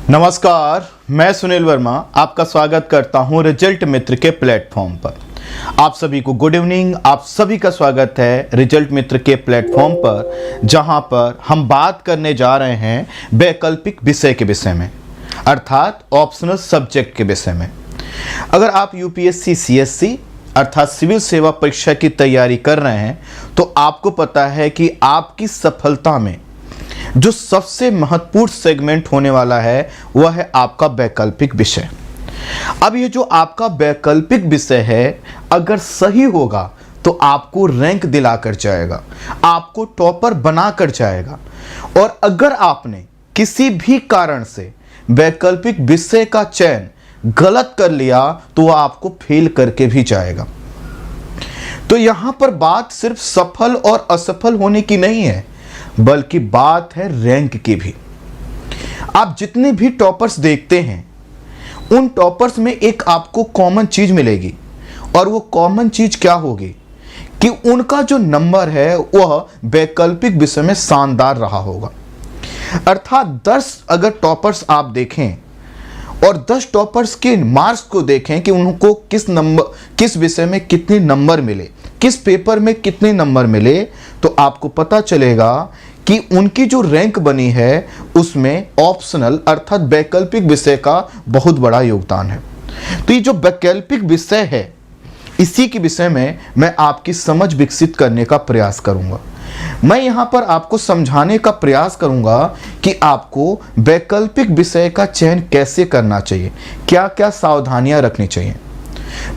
नमस्कार, मैं सुनील वर्मा आपका स्वागत करता हूं रिजल्ट मित्र के प्लेटफॉर्म पर। आप सभी को गुड इवनिंग। आप सभी का स्वागत है रिजल्ट मित्र के प्लेटफॉर्म पर, जहां पर हम बात करने जा रहे हैं वैकल्पिक विषय के विषय में, अर्थात ऑप्शनल सब्जेक्ट के विषय में। अगर आप यूपीएससी सीएससी अर्थात सिविल सेवा परीक्षा की तैयारी कर रहे हैं तो आपको पता है कि आपकी सफलता में जो सबसे महत्वपूर्ण सेगमेंट होने वाला है वह है आपका वैकल्पिक विषय। अब ये जो आपका वैकल्पिक विषय है, अगर सही होगा तो आपको रैंक दिलाकर जाएगा, आपको टॉपर बनाकर जाएगा। और अगर आपने किसी भी कारण से वैकल्पिक विषय का चयन गलत कर लिया तो वह आपको फेल करके भी जाएगा। तो यहां पर बात सिर्फ सफल और असफल होने की नहीं है, बल्कि बात है रैंक की भी। आप जितने भी टॉपर्स देखते हैं उन टॉपर्स में एक आपको कॉमन चीज मिलेगी, और वो कॉमन चीज क्या होगी कि उनका जो नंबर है वह वैकल्पिक विषय में शानदार रहा होगा। अर्थात 10 अगर टॉपर्स आप देखें और 10 टॉपर्स के मार्क्स को देखें कि उनको किस विषय में कितने नंबर मिले, किस पेपर में कितने नंबर मिले, तो आपको पता चलेगा कि उनकी जो रैंक बनी है उसमें ऑप्शनल अर्थात वैकल्पिक विषय का बहुत बड़ा योगदान है। तो ये जो वैकल्पिक विषय है, इसी के विषय में मैं आपकी समझ विकसित करने का प्रयास करूंगा। मैं यहां पर आपको समझाने का प्रयास करूंगा कि आपको वैकल्पिक विषय का चयन कैसे करना चाहिए, क्या क्या सावधानियां रखनी चाहिए।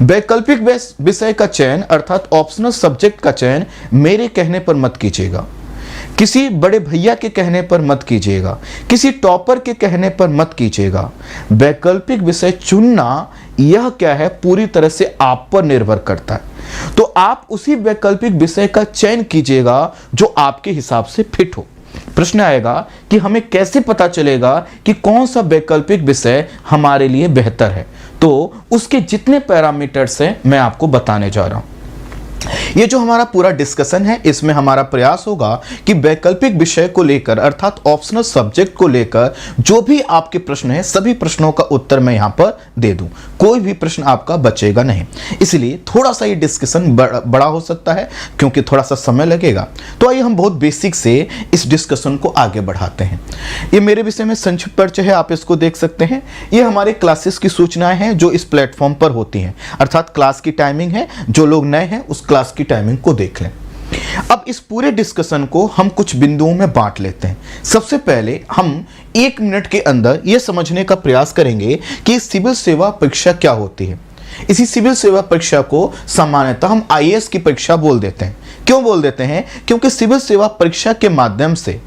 वैकल्पिक विषय का चयन अर्थात ऑप्शनल सब्जेक्ट का चयन मेरे कहने पर मत कीजिएगा, किसी बड़े भैया के कहने पर मत कीजिएगा, किसी टॉपर के कहने पर मत कीजिएगा। वैकल्पिक विषय चुनना यह क्या है, पूरी तरह से आप पर निर्भर करता है। तो आप उसी वैकल्पिक विषय का चयन कीजिएगा जो आपके हिसाब से फिट हो। प्रश्न आएगा कि हमें कैसे पता चलेगा कि कौन सा वैकल्पिक विषय हमारे लिए बेहतर है, तो उसके जितने पैरामीटर्स हैं मैं आपको बताने जा रहा हूं। ये जो हमारा पूरा डिस्कशन है, इसमें हमारा प्रयास होगा कि वैकल्पिक विषय को लेकर अर्थात ऑप्शनल सब्जेक्ट को लेकर जो भी आपके प्रश्न हैं, सभी प्रश्नों का उत्तर मैं यहां पर दे दूं, कोई भी प्रश्न आपका बचेगा नहीं। इसलिए थोड़ा सा ये डिस्कशन बड़ा हो सकता है क्योंकि थोड़ा सा समय लगेगा। तो आइए हम बहुत बेसिक से इस डिस्कशन को आगे बढ़ाते हैं। ये मेरे विषय में संक्षिप्त परिचय है, आप इसको देख सकते हैं। ये हमारे क्लासेस की सूचनाएं हैं जो इस प्लेटफॉर्म पर होती हैं, अर्थात क्लास की टाइमिंग है। जो लोग नए हैं उस क्लास की टाइमिंग को देख लें। अब इस पूरे डिस्कशन को हम कुछ बिंदुओं में बांट लेते हैं। सबसे पहले हम 1 मिनट के अंदर यह समझने का प्रयास करेंगे कि सिविल सेवा परीक्षा क्या होती है। इसी सिविल सेवा परीक्षा को सामान्यतः हम आईएएस की परीक्षा बोल देते हैं। क्यों बोल देते हैं? क्योंकि सिविल सेवा परीक्षा के माध्यम से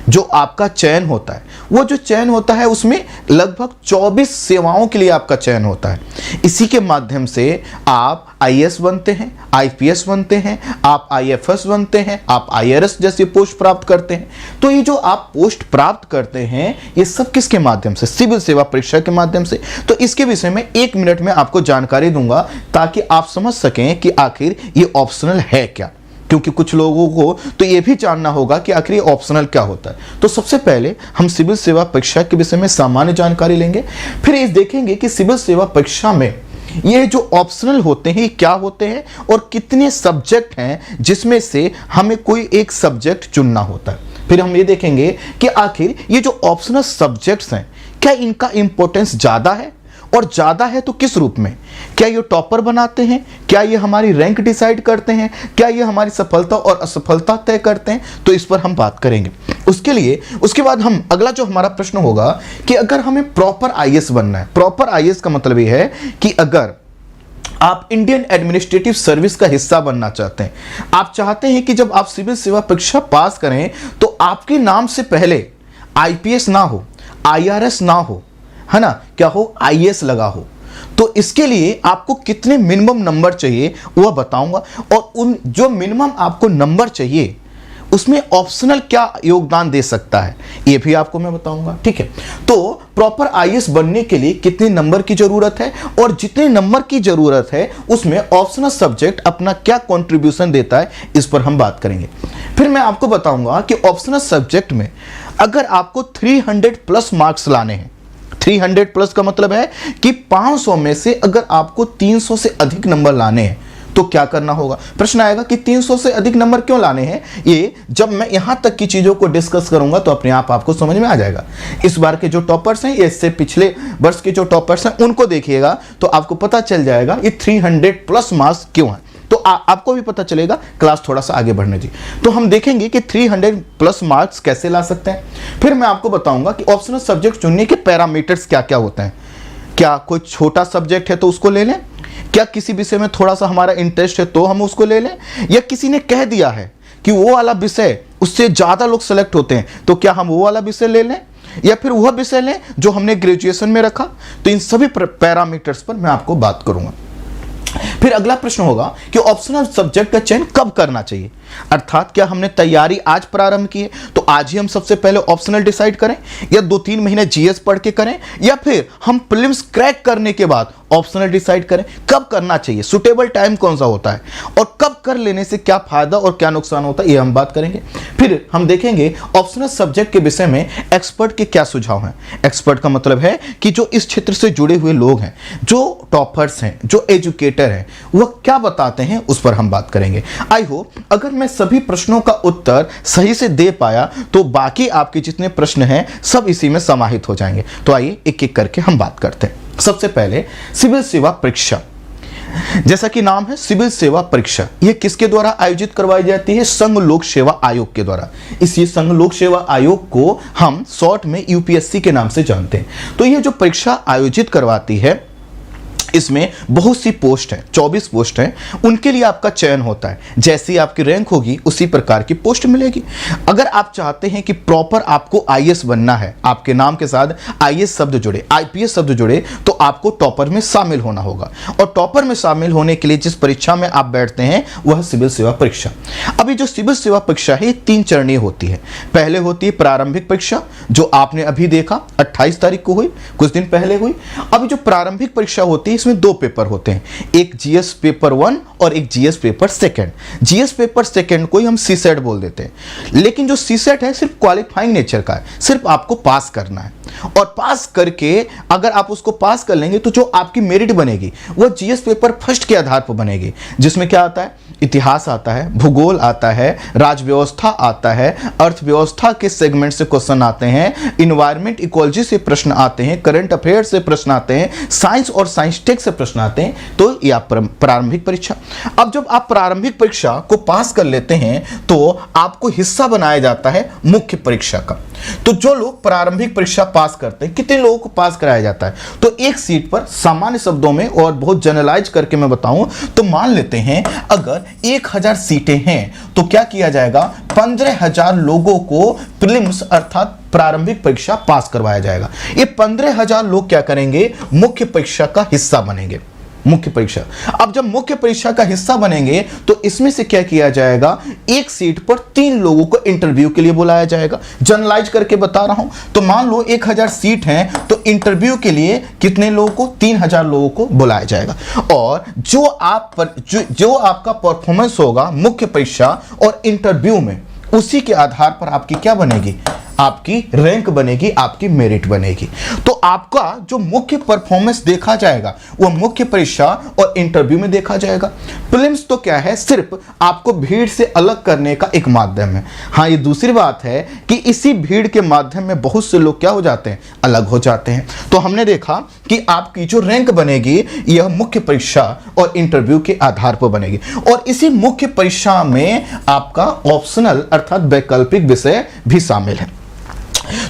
जो आपका चयन होता है, वो जो चयन होता है उसमें लगभग 24 सेवाओं के लिए आपका चयन होता है। इसी के माध्यम से आप आईएएस बनते हैं, आईपीएस बनते हैं, आप आईएफएस बनते हैं, आप आईआरएस जैसी पोस्ट प्राप्त करते हैं। तो ये जो आप पोस्ट प्राप्त करते हैं ये सब किसके माध्यम से? सिविल सेवा परीक्षा के माध्यम से। तो इसके विषय में 1 मिनट में आपको जानकारी दूंगा ताकि आप समझ सकें कि आखिर ये ऑप्शनल है क्या, क्योंकि कुछ लोगों को तो ये भी जानना होगा कि आखिर ये ऑप्शनल क्या होता है। तो सबसे पहले हम सिविल सेवा परीक्षा के विषय में सामान्य जानकारी लेंगे, फिर ये देखेंगे कि सिविल सेवा परीक्षा में ये जो ऑप्शनल होते हैं क्या होते हैं और कितने सब्जेक्ट हैं जिसमें से हमें कोई एक सब्जेक्ट चुनना होता है। फिर हम ये देखेंगे कि आखिर ये जो ऑप्शनल सब्जेक्ट्स हैं क्या इनका इंपॉर्टेंस ज़्यादा है, और ज़्यादा है तो किस रूप में? क्या ये टॉपर बनाते हैं? क्या ये हमारी रैंक डिसाइड करते हैं? क्या ये हमारी सफलता और असफलता तय करते हैं? तो इस पर हम बात करेंगे। उसके बाद हम अगला जो हमारा प्रश्न होगा कि अगर हमें प्रॉपर आईएएस बनना है, प्रॉपर आईएएस का मतलब ये है कि अगर आप इंडियन एडमिनिस्ट्रेटिव सर्विस का हिस्सा बनना चाहते हैं, आप चाहते हैं कि जब आप सिविल सेवा परीक्षा पास करें तो आपके नाम से पहले आईपीएस ना हो, आईआरएस ना हो, है ना, क्या हो, आईएएस लगा हो। तो इसके लिए आपको कितने मिनिमम नंबर चाहिए वह बताऊंगा, और उन जो मिनिमम आपको नंबर चाहिए उसमें ऑप्शनल क्या योगदान दे सकता है ये भी आपको मैं बताऊंगा। ठीक है, तो प्रॉपर आईएएस बनने के लिए कितने नंबर की जरूरत है और जितने नंबर की जरूरत है उसमें ऑप्शनल सब्जेक्ट अपना क्या कंट्रीब्यूशन देता है, इस पर हम बात करेंगे। फिर मैं आपको बताऊंगा कि ऑप्शनल सब्जेक्ट में अगर आपको 300 प्लस मार्क्स लाने हैं 300 प्लस का मतलब है कि 500 में से अगर आपको 300 से अधिक नंबर लाने हैं तो क्या करना होगा। प्रश्न आएगा कि 300 से अधिक नंबर क्यों लाने हैं। ये जब मैं यहां तक की चीजों को डिस्कस करूंगा तो अपने आप आपको समझ में आ जाएगा। इस बार के जो टॉपर्स हैं, इससे पिछले वर्ष के जो टॉपर्स हैं, उनको देखिएगा तो आपको पता चल जाएगा ये 300 प्लस मार्क्स क्यों है। तो आपको भी पता चलेगा, क्लास थोड़ा सा आगे बढ़ने दी तो हम देखेंगे कि 300 प्लस मार्क्स कैसे ला सकते हैं। फिर मैं आपको बताऊंगा कि ऑप्शनल सब्जेक्ट चुनने के पैरामीटर्स क्या क्या होते हैं। क्या कोई छोटा सब्जेक्ट है तो उसको ले लें, क्या किसी विषय में थोड़ा सा हमारा इंटरेस्ट है तो हम उसको ले लें, या किसी ने कह दिया है कि वो वाला विषय उससे ज्यादा लोग सेलेक्ट होते हैं तो क्या हम वो वाला विषय ले लें, या फिर वह विषय लें जो हमने ग्रेजुएशन में रखा। तो इन सभी पैरामीटर्स पर मैं आपको बात करूंगा। फिर अगला प्रश्न होगा कि ऑप्शनल सब्जेक्ट का चयन कब करना चाहिए, अर्थात क्या हमने तैयारी आज प्रारंभ की है तो आज ही हम सबसे पहले ऑप्शनल डिसाइड करें, या 2-3 महीने जीएस पढ़ के करें, या फिर हम प्रीलिम्स क्रैक करने के बाद ऑप्शनल डिसाइड करें। कब करना चाहिए, सुटेबल टाइम कौन सा होता है, और कब कर लेने से क्या फायदा और क्या नुकसान होता है, ये हम बात करेंगे। फिर हम देखेंगे ऑप्शनल सब्जेक्ट के विषय में एक्सपर्ट के क्या सुझाव हैं। एक्सपर्ट का मतलब है कि जो इस क्षेत्र से जुड़े हुए लोग हैं, जो टॉपर्स हैं, जो एजुकेटर हैं, वह क्या बताते हैं उस पर हम बात करेंगे। आई होप अगर मैं सभी प्रश्नों का उत्तर सही से दे पाया तो बाकी आपके जितने प्रश्न हैं सब इसी में समाहित हो जाएंगे। तो आइए एक एक करके हम बात करते हैं। सबसे पहले सिविल सेवा परीक्षा, जैसा कि नाम है सिविल सेवा परीक्षा, यह किसके द्वारा आयोजित करवाई जाती है, संघ लोक सेवा आयोग के द्वारा। इसी संघ लोक सेवा आयोग को हम शॉर्ट में यूपीएससी के नाम से जानते हैं। तो यह जो परीक्षा आयोजित करवाती है इसमें बहुत सी पोस्ट हैं, 24 पोस्ट हैं, उनके लिए आपका चयन होता है। जैसी आपकी रैंक होगी उसी प्रकार की पोस्ट मिलेगी। अगर आप चाहते हैं कि प्रॉपर आपको आईएएस बनना है, आपके नाम के साथ आईएएस शब्द जुड़े, आईपीएस शब्द जुड़े, तो आपको टॉपर में शामिल होना होगा। और टॉपर में शामिल होने के लिए जिस परीक्षा में आप बैठते हैं वह सिविल सेवा परीक्षा। अभी जो सिविल सेवा परीक्षा है 3 चरणीय होती है। पहले होती है प्रारंभिक परीक्षा, जो आपने अभी देखा 28 तारीख को हुई, कुछ दिन पहले हुई। अभी जो प्रारंभिक परीक्षा होती है इसमें 2 पेपर होते हैं, एक जीएस पेपर 1 और एक जीएस पेपर 2। जीएस पेपर 2 को ही हम सीसेट बोल देते हैं, लेकिन जो सीसेट है सिर्फ क्वालिफाइंग नेचर का है, सिर्फ आपको पास करना है। और पास करके अगर आप उसको पास कर लेंगे तो जो आपकी मेरिट बनेगी वह जीएस पेपर फर्स्ट के आधार पर बनेगी, जिसमें क्या आता है, इतिहास आता है, भूगोल आता है, राजव्यवस्था आता है, अर्थव्यवस्था के सेगमेंट से क्वेश्चन आते हैं, इन्वायरमेंट इकोलॉजी से प्रश्न आते हैं, करंट अफेयर से प्रश्न आते हैं, साइंस और साइंस टेक से प्रश्न आते हैं। तो यह प्रारंभिक परीक्षा। अब जब आप प्रारंभिक परीक्षा को पास कर लेते हैं तो आपको हिस्सा बनाया जाता है मुख्य परीक्षा का। तो जो लोग प्रारंभिक परीक्षा पास करते हैं, कितने लोगों को पास कराया जाता है, तो एक सीट पर सामान्य शब्दों में और बहुत जनरलाइज करके मैं बताऊं तो मान लेते हैं अगर 1000 सीटें हैं तो क्या किया जाएगा, 15,000 लोगों को प्रीलिम्स अर्थात प्रारंभिक परीक्षा पास करवाया जाएगा। ये 15,000 लोग क्या करेंगे, मुख्य परीक्षा का हिस्सा बनेंगे। मुख्य परीक्षा, अब जब मुख्य परीक्षा का हिस्सा बनेंगे तो इसमें से क्या किया जाएगा, एक सीट पर 3 लोगों को इंटरव्यू के लिए बुलाया जाएगा। जनरलाइज करके बता रहा हूं, तो मान लो 1000 सीट हैं तो इंटरव्यू के लिए कितने लोगों को, 3000 लोगों को बुलाया जाएगा। और जो आपका परफॉर्मेंस होगा मुख्य परीक्षा और इंटरव्यू में, उसी के आधार पर आपकी क्या बनेगी, आपकी रैंक बनेगी, आपकी मेरिट बनेगी। तो आपका जो मुख्य परफॉर्मेंस देखा जाएगा वो मुख्य परीक्षा और इंटरव्यू में देखा जाएगा। प्रीलिम्स तो क्या है, सिर्फ आपको भीड़ से अलग करने का एक माध्यम है। हाँ, ये दूसरी बात है कि इसी भीड़ के माध्यम में बहुत से लोग क्या हो जाते हैं, अलग हो जाते हैं। तो हमने देखा कि आपकी जो रैंक बनेगी यह मुख्य परीक्षा और इंटरव्यू के आधार पर बनेगी। और इसी मुख्य परीक्षा में आपका ऑप्शनल अर्थात वैकल्पिक विषय भी शामिल है।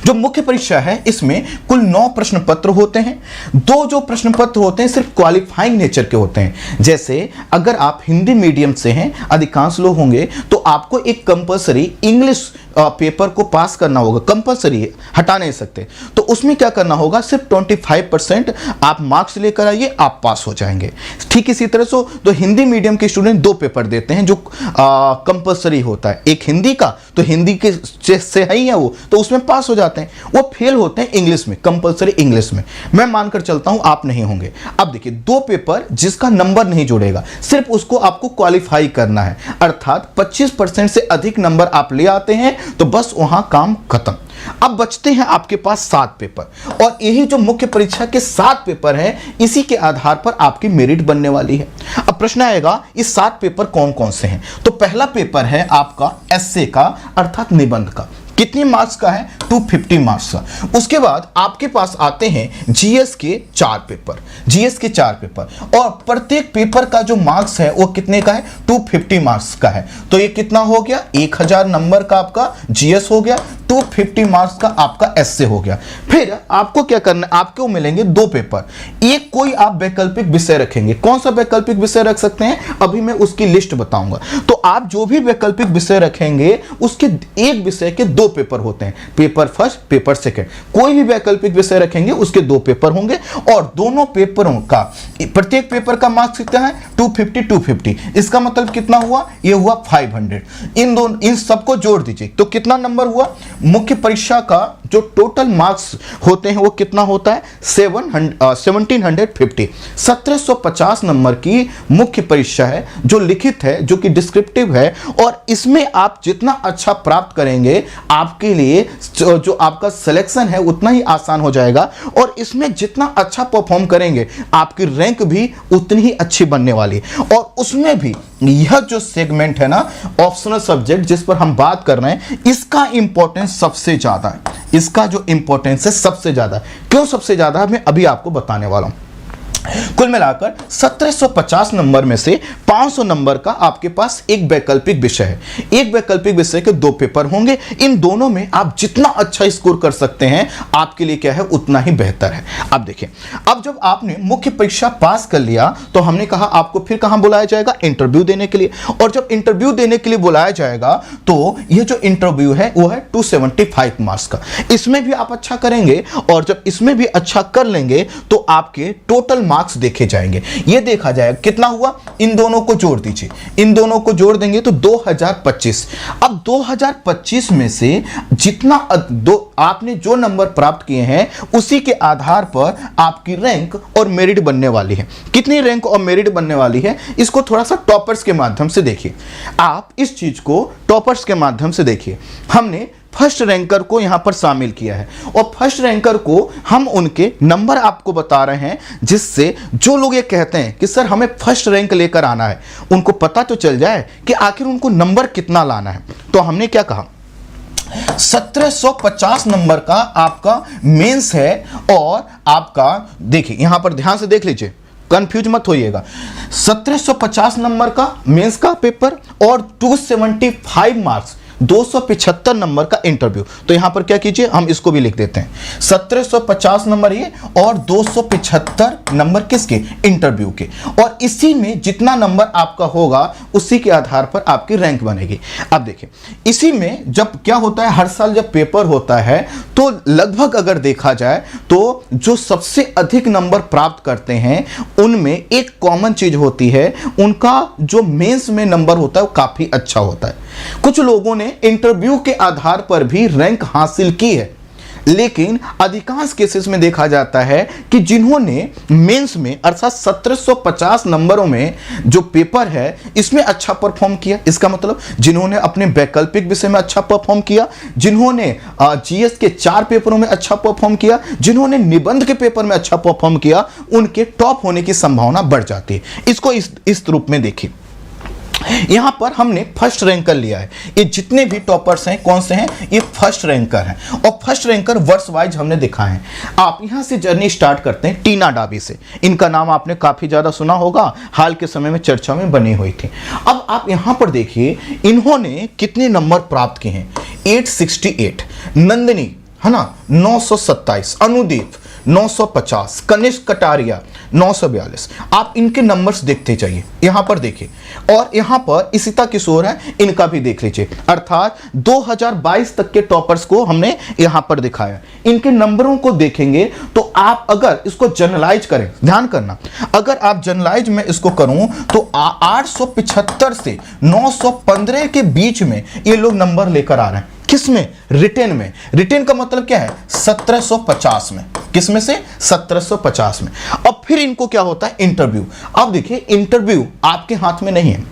जो मुख्य परीक्षा है इसमें कुल 9 प्रश्न पत्र होते हैं। 2 जो प्रश्न पत्र होते हैं सिर्फ क्वालिफाइंग नेचर के होते हैं। जैसे अगर आप हिंदी मीडियम से हैं, अधिकांश लोग होंगे, तो आपको एक कंपलसरी इंग्लिश पेपर को पास करना होगा, कंपलसरी है, हटा नहीं सकते। तो उसमें क्या करना होगा, सिर्फ 25% आप मार्क्स लेकर आइए, आप पास हो जाएंगे। ठीक इसी तरह से तो हिंदी मीडियम के स्टूडेंट 2 पेपर देते हैं जो कंपलसरी होता है, एक हिंदी का, तो हिंदी के से है ही है वो, तो उसमें पास हो जाते जाते हैं, वो फेल होते हैं इंग्लिश में, कंपलसरी इंग्लिश में। मैं मानकर चलता हूं आप नहीं होंगे। अब देखिए, 2 पेपर जिसका नंबर नहीं जुड़ेगा, सिर्फ उसको आपको क्वालिफाई करना है, अर्थात 25% से अधिक नंबर आप ले आते हैं तो बस वहां काम खत्म। अब बचते हैं आपके पास 7 पेपर, और यही जो मुख्य परीक्षा के 7 पेपर हैं, इसी के आधार पर आपकी मेरिट बनने वाली है। अब प्रश्न आएगा, इस 7 पेपर कौन कौन से हैं? तो पहला पेपर है आपका एस्से का, अर्थात निबंध का। कितने मार्क्स का है? 250 मार्क्स का। उसके बाद आपके पास आते हैं जीएस के 4 पेपर, जीएस के 4 पेपर, और प्रत्येक पेपर का जो मार्क्स है वो कितने का है? 250 मार्क्स का है। तो ये कितना हो गया? 1000 नंबर का आपका जीएस हो गया, 250 मार्क्स का आपका एस्से हो गया। फिर आपको क्या करना है? आपको मिलेंगे 2 पेपर, एक कोई आप वैकल्पिक विषय रखेंगे। कौन सा वैकल्पिक विषय रख सकते हैं? अभी मैं उसकी लिस्ट बताऊंगा। तो आप जो भी वैकल्पिक विषय रखेंगे, उसके एक विषय के 2 पेपर होते हैं, पेपर फर्स्ट, पेपर सेकंड। कोई भी वैकल्पिक विषय रखेंगे उसके 2 पेपर होंगे, और दोनों पेपरों का प्रत्येक पेपर का मार्क्स कितना है? 250 250। इसका मतलब कितना हुआ? ये हुआ 500। इन सबको जोड़ दीजिए तो कितना नंबर हुआ? मुख्य परीक्षा का जो टोटल मार्क्स होते हैं वो कितना होता है? 1750। 1750 नंबर की मुख्य परीक्षा है, जो लिखित है, जो कि डिस्क्रिप्टिव है, और इसमें आप जितना अच्छा प्राप्त करेंगे, आपके लिए जो आपका सिलेक्शन है उतना ही आसान हो जाएगा, और इसमें जितना अच्छा परफॉर्म करेंगे, आपकी रैंक भी उतनी ही अच्छी बनने वाली है। और उसमें भी यह जो सेगमेंट है ना, ऑप्शनल सब्जेक्ट जिस पर हम बात कर रहे हैं, इसका इंपॉर्टेंस सबसे ज्यादा है। इसका जो इंपॉर्टेंस है सबसे ज्यादा। क्यों सबसे ज्यादा है, मैं अभी आपको बताने वाला हूं। कुल मिलाकर 1750 नंबर में से 500 नंबर का आपके पास एक वैकल्पिक विषय है। एक वैकल्पिक विषय के 2 पेपर होंगे। इन दोनों में आप जितना अच्छा स्कोर कर सकते हैं, आपके लिए क्या है, उतना ही बेहतर है। अब देखिए, अब जब आपने मुख्य परीक्षा पास कर लिया तो हमने कहा आपको फिर कहां बुलाया जाएगा? इंटरव्यू देने के लिए। और जब इंटरव्यू देने के लिए बुलाया जाएगा तो यह जो इंटरव्यू है वो है 275 मार्क्स का। इसमें भी आप अच्छा करेंगे, और जब इसमें भी अच्छा कर लेंगे तो आपके टोटल मार्क्स देखे जाएंगे। ये देखा जाएगा कितना हुआ, इन दोनों को जोड़ दीजिए, इन दोनों को जोड़ देंगे तो 2025। अब 2025 में से जितना आपने जो नंबर प्राप्त किए हैं, उसी के आधार पर आपकी रैंक और मेरिट बनने वाली है। कितनी रैंक और मेरिट बनने वाली है, इसको थोड़ा सा टॉपर्स के माध्यम से देखिए। आप इस चीज को टॉपर्स के माध्यम से देखिए। हमने फर्स्ट रैंकर को यहां पर शामिल किया है, और फर्स्ट रैंकर को हम उनके नंबर आपको बता रहे हैं, जिससे जो लोग ये कहते हैं कि सर हमें फर्स्ट रैंक लेकर आना है, उनको पता तो चल जाए कि आखिर उनको नंबर कितना लाना है। तो हमने क्या कहा, 1750 नंबर का आपका मेंस है, और आपका देखिए यहां पर ध्यान से देख लीजिए, कंफ्यूज मत होइएगा। 1750 नंबर का मेंस का पेपर और 275 मार्क्स, 275 नंबर का इंटरव्यू। तो यहां पर क्या कीजिए, हम इसको भी लिख देते हैं, 1750 नंबर ये और 275 नंबर किसके? इंटरव्यू के। और इसी में जितना नंबर आपका होगा, उसी के आधार पर आपकी रैंक बनेगी। अब देखिए, इसी में जब क्या होता है, हर साल जब पेपर होता है तो लगभग अगर देखा जाए तो जो सबसे अधिक नंबर प्राप्त करते हैं, उनमें एक कॉमन चीज होती है, उनका जो मेंस में नंबर होता है वो काफी अच्छा होता है। कुछ लोगों ने इंटरव्यू के आधार पर भी रैंक हासिल की है, लेकिन अधिकांश केसेस में देखा जाता है कि जिन्होंने मेंस में अर्थात 1750 नंबरों में जो पेपर है, इसमें अच्छा परफॉर्म किया, इसका मतलब जिन्होंने अपने वैकल्पिक विषय में अच्छा परफॉर्म किया, जिन्होंने जीएस के 4 पेपरों में अच्छा परफॉर्म किया, जिन्होंने निबंध के पेपर में अच्छा परफॉर्म किया, उनके टॉप होने की संभावना बढ़ जाती है। इसको इस रूप में देखिए। यहां पर हमने फर्स्ट रैंकर लिया है। ये जितने भी टॉपर्स हैं, कौन से हैं? ये फर्स्ट रैंकर हैं, और फर्स्ट रैंकर वर्ष वाइज हमने दिखा है। आप यहां से जर्नी स्टार्ट करते हैं टीना डाबी से। इनका नाम आपने काफी ज्यादा सुना होगा, हाल के समय में चर्चा में बनी हुई थी। अब आप यहां पर देखिए, इन्होंने कितने नंबर प्राप्त किए हैं? 868। नंदिनी है ना 927, अनुदीप 950, कनिष्क कटारिया 942। आप इनके नंबर्स देखते जाइए, यहां पर देखिए। और यहां पर इशिता किशोर है, इनका भी देख लीजिए। अर्थात 2022 तक के टॉपर्स को हमने यहां पर दिखाया। इनके नंबरों को देखेंगे तो आप अगर इसको जनरलाइज करें, ध्यान करना, अगर आप जनरलाइज में इसको करूं तो 875 से 915 के बीच में ये लोग नंबर लेकर आ रहे हैं। किस में? रिटेन में। रिटेन का मतलब क्या है? 1750 में। किस में से? 1750 में। अब फिर इनको क्या होता है? इंटरव्यू। अब देखिए, इंटरव्यू आपके हाथ में नहीं है।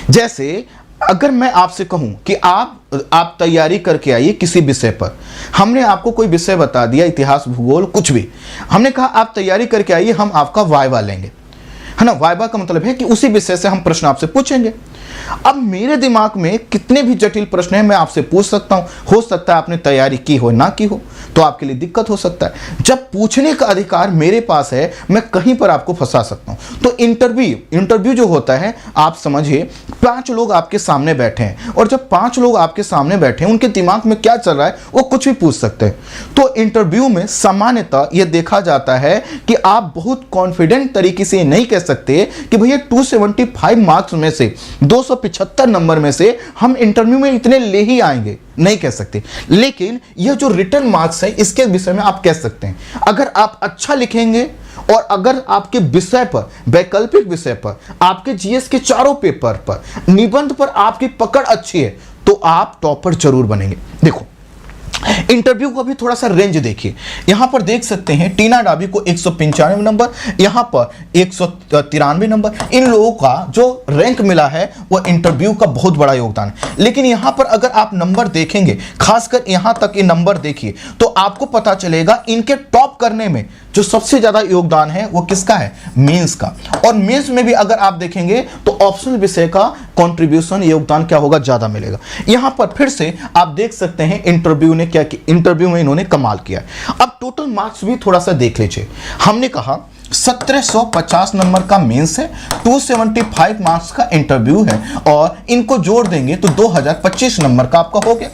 जैसे अगर मैं आपसे कहूं कि आप तैयारी करके आइए किसी विषय पर, हमने आपको कोई विषय बता दिया, इतिहास, भूगोल, कुछ भी, हमने कहा आप तैयारी करके आइए, हम आपका वाइवा लेंगे, है ना। वाइवा का मतलब है कि उसी विषय से हम प्रश्न आपसे पूछेंगे। अब मेरे दिमाग में कितने भी जटिल प्रश्न हैं मैं आपसे पूछ सकता हूं। हो सकता है आपने तैयारी की हो ना की हो, तो आपके लिए दिक्कत हो सकता है। जब पूछने का अधिकार मेरे पास है, मैं कहीं पर आपको फंसा सकता हूं। तो इंटरव्यू जो होता है, आप समझिए 5 लोग आपके सामने बैठे हैं, और जब 5 लोग आपके सामने बैठे हैं, उनके दिमाग में क्या चल रहा है वो कुछ भी पूछ सकते हैं। तो इंटरव्यू में सामान्यतः यह देखा जाता है कि आप बहुत कॉन्फिडेंट तरीके से नहीं कह सकते कि भैया 275 मार्क्स में से 275 नंबर में से हम इंटरव्यू में इतने ले ही आएंगे, नहीं कह सकते। लेकिन यह जो रिटर्न मार्क्स है, इसके विषय में आप कह सकते हैं। अगर आप अच्छा लिखेंगे और अगर आपके विषय पर, वैकल्पिक विषय पर, आपके जीएस के चारों पेपर पर, निबंध पर आपकी पकड़ अच्छी है, तो आप टॉपर जरूर बनेंगे। देखो, इंटरव्यू का भी थोड़ा सा रेंज देखिए। यहां पर देख सकते हैं टीना डाबी को 195 नंबर, यहां पर 193 नंबर। इन लोगों का जो रैंक मिला है वो इंटरव्यू का बहुत बड़ा योगदान है। लेकिन यहां पर अगर आप नंबर देखेंगे, खासकर यहां तक ये नंबर देखिए, तो आपको पता चलेगा इनके टॉप करने में जो सबसे ज्यादा योगदान है वो किसका है? मेंस का। और मेंस में भी अगर आप देखेंगे तो ऑप्शनल विषय का कंट्रीब्यूशन, योगदान क्या होगा? ज्यादा मिलेगा। यहां पर फिर से आप देख सकते हैं इंटरव्यू ने क्या किया, इंटरव्यू में इन्होंने कमाल किया। अब टोटल मार्क्स भी थोड़ा सा देख लीजिए। हमने कहा 1750 नंबर का मेंस है, 275 मार्क्स का इंटरव्यू है, और इनको जोड़ देंगे तो 2025 नंबर का आपका हो गया।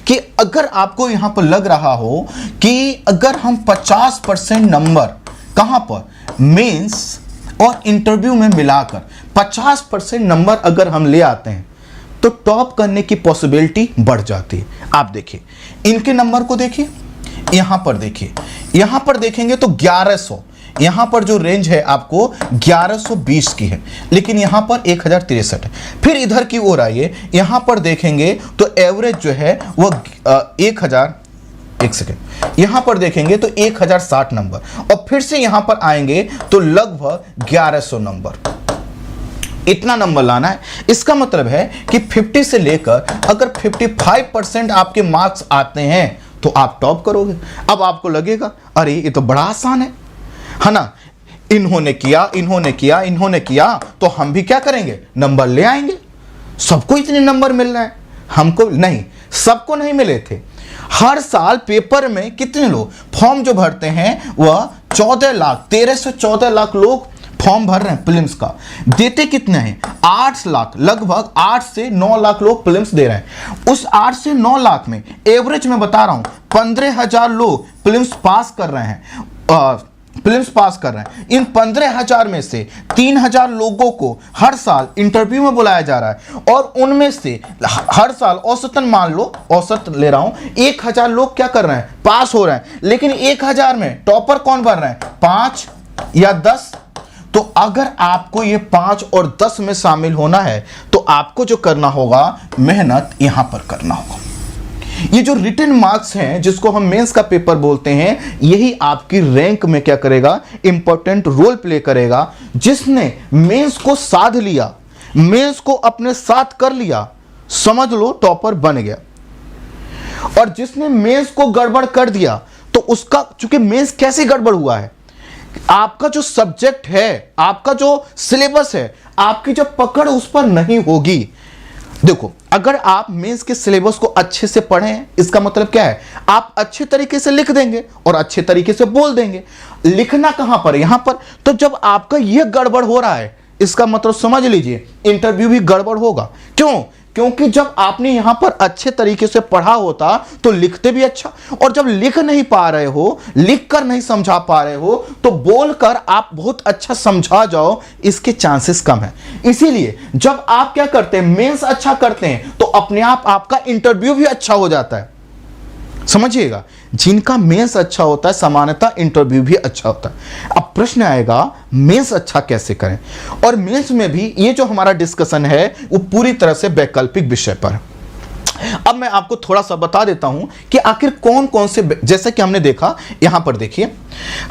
कि अगर आपको यहां पर लग रहा हो कि अगर हम 50% नंबर कहां पर? मेंस और इंटरव्यू में मिलाकर 50% नंबर अगर हम ले आते हैं तो टॉप करने की पॉसिबिलिटी बढ़ जाती है। आप देखिए, इनके नंबर को देखिए, यहां पर देखिए, यहां पर देखेंगे तो 1100, यहां पर जो रेंज है आपको 1120 की है, लेकिन यहां पर 1063 है। फिर इधर की ओर आइए, यहां पर देखेंगे तो एवरेज जो है वो 1 पर देखेंगे तो 1060 नंबर, और फिर से यहां पर आएंगे तो लगभग 1100 नंबर। इतना नंबर लाना है। इसका मतलब है कि 50 से लेकर अगर 55% आपके मार्क्स आते हैं तो आप टॉप करोगे। अब आपको लगेगा अरे ये तो बड़ा आसान है ना, इन्होंने किया तो हम भी क्या करेंगे? नंबर ले आएंगे। सबको इतने नंबर मिल रहे हैं, हमको नहीं, सबको नहीं मिले थे। हर साल पेपर में कितने लोग फॉर्म जो भरते हैं वह 13 से 14 लाख लोग फॉर्म भर रहे हैं प्रीलिम्स का। देते कितने हैं? 8 लाख, लगभग 8 से 9 लाख लोग प्रीलिम्स दे रहे हैं। उस 8 से 9 लाख में एवरेज में बता रहा हूं 15,000 लोग प्रीलिम्स पास कर रहे हैं। इन 15,000 में से 3,000 लोगों को हर साल इंटरव्यू में बुलाया जा रहा है, और उनमें से हर साल औसतन, मान लो औसत ले रहा हूं, 1,000 लोग क्या कर रहे हैं? पास हो रहे हैं। लेकिन 1,000 में टॉपर कौन बन रहे हैं? 5 या 10। तो अगर आपको ये 5 और 10 में शामिल होना है तो आपको जो करना होगा, मेहनत यहां पर करना होगा। ये जो रिटन मार्क्स हैं, जिसको हम मेंस का पेपर बोलते हैं, यही आपकी रैंक में क्या करेगा? इंपॉर्टेंट रोल प्ले करेगा। जिसने मेंस को साध लिया, मेंस को अपने साथ कर लिया, समझ लो टॉपर बन गया। और जिसने मेंस को गड़बड़ कर दिया, तो उसका, चूंकि मेंस कैसे गड़बड़ हुआ है, आपका जो सब्जेक्ट है, आपका जो सिलेबस है, आपकी जो पकड़ उस पर नहीं होगी। देखो, अगर आप मेंस के सिलेबस को अच्छे से पढ़ें, इसका मतलब क्या है? आप अच्छे तरीके से लिख देंगे और अच्छे तरीके से बोल देंगे। लिखना कहां पर? यहां पर। तो जब आपका यह गड़बड़ हो रहा है, इसका मतलब समझ लीजिए इंटरव्यू भी गड़बड़ होगा। क्यों? क्योंकि जब आपने यहां पर अच्छे तरीके से पढ़ा होता तो लिखते भी अच्छा, और जब लिख नहीं पा रहे हो, लिख कर नहीं समझा पा रहे हो, तो बोलकर आप बहुत अच्छा समझा जाओ, इसके चांसेस कम है। इसीलिए जब आप क्या करते हैं, मेंस अच्छा करते हैं, तो अपने आप आपका इंटरव्यू भी अच्छा हो जाता है। समझिएगा, जिनका मेंस अच्छा होता है, सामान्यतः इंटरव्यू भी अच्छा होता है। अब प्रश्न आएगा, मेंस अच्छा कैसे करें? और मेंस में भी ये जो हमारा डिस्कशन है वो पूरी तरह से वैकल्पिक विषय पर है। अब मैं आपको थोड़ा सा बता देता हूं कि आखिर कौन कौन से, जैसे कि हमने देखा यहां पर देखिए,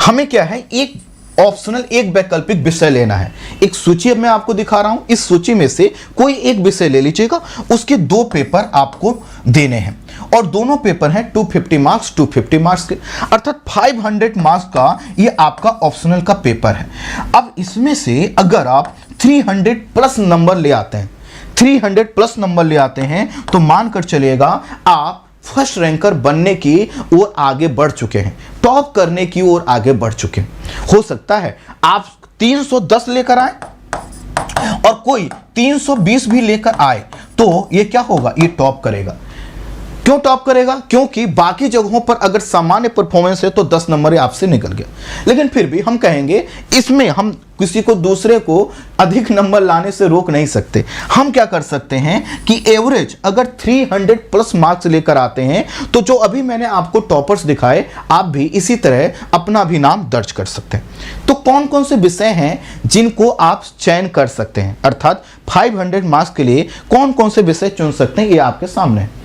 हमें क्या है, एक ऑप्शनल एक वैकल्पिक विषय लेना है। एक सूची अब मैं आपको दिखा रहा हूं, इस सूची में से कोई एक विषय ले लीजिएगा, उसके 2 पेपर आपको देने हैं और दोनों पेपर हैं 250 मार्क्स 250 मार्क्स के, अर्थात 500 मार्क्स का ये आपका ऑप्शनल का पेपर है। अब इसमें से अगर आप 300 प्लस नंबर ले आते हैं, 300 प्लस नंबर ले आते हैं, तो मानकर चलिएगा आप फर्स्ट रैंकर बनने की ओर आगे बढ़ चुके हैं, टॉप करने की ओर आगे बढ़ चुके हैं। हो सकता है आप 310 लेकर आए और कोई 320 भी लेकर आए, तो ये क्या होगा, ये टॉप करेगा। क्यों टॉप करेगा? क्योंकि बाकी जगहों पर अगर सामान्य परफॉर्मेंस है तो 10 नंबर आपसे निकल गया, लेकिन फिर भी हम कहेंगे इसमें हम किसी को, दूसरे को अधिक नंबर लाने से रोक नहीं सकते। हम क्या कर सकते हैं कि एवरेज अगर 300 प्लस मार्क्स लेकर आते हैं, तो जो अभी मैंने आपको टॉपर्स दिखाए, आप भी इसी तरह अपना भी नाम दर्ज कर सकते हैं। तो कौन कौन से विषय हैं जिनको आप चयन कर सकते हैं, अर्थात 500 मार्क्स के लिए कौन कौन से विषय चुन सकते हैं, ये आपके सामने है।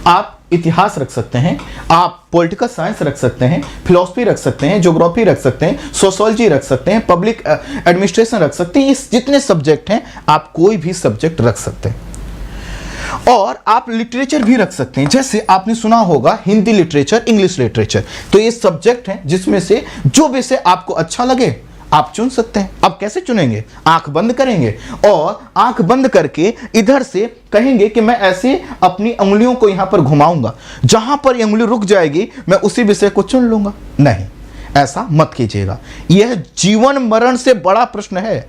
आप इतिहास रख सकते हैं, आप पॉलिटिकल साइंस रख सकते हैं, फिलॉसफी रख सकते हैं, ज्योग्राफी रख सकते हैं, सोशियोलॉजी रख सकते हैं, पब्लिक एडमिनिस्ट्रेशन रख सकते हैं। इस जितने सब्जेक्ट हैं आप कोई भी सब्जेक्ट रख सकते हैं। और आप लिटरेचर भी रख सकते हैं, जैसे आपने सुना होगा हिंदी लिटरेचर, इंग्लिश लिटरेचर, तो ये सब्जेक्ट हैं जिसमें से जो विषय आपको अच्छा लगे आप चुन सकते हैं। अब कैसे चुनेंगे? आंख बंद करेंगे और आंख बंद करके इधर से कहेंगे कि मैं ऐसे अपनी उंगलियों को यहां पर घुमाऊंगा, जहां पर ये उंगली रुक जाएगी मैं उसी विषय को चुन लूंगा। नहीं, ऐसा मत कीजिएगा। यह जीवन मरण से बड़ा प्रश्न है।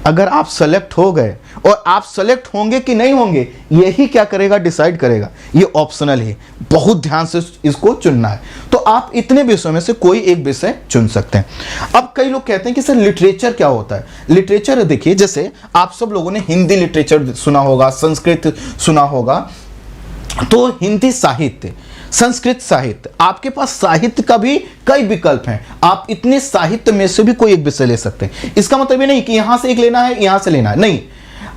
अगर आप सेलेक्ट हो गए, और आप सेलेक्ट होंगे कि नहीं होंगे यही क्या करेगा, डिसाइड करेगा। ये ऑप्शनल है, बहुत ध्यान से इसको चुनना है। तो आप इतने विषयों में से कोई एक विषय चुन सकते हैं। अब कई लोग कहते हैं कि सर लिटरेचर क्या होता है? लिटरेचर देखिए, जैसे आप सब लोगों ने हिंदी लिटरेचर सुना होगा, संस्कृत सुना होगा, तो हिंदी साहित्य, संस्कृत साहित्य, आपके पास साहित्य का भी कई विकल्प हैं। आप इतने साहित्य में से भी कोई एक विषय ले सकते हैं। इसका मतलब ये नहीं कि यहां से एक लेना है, यहां से लेना है, नहीं,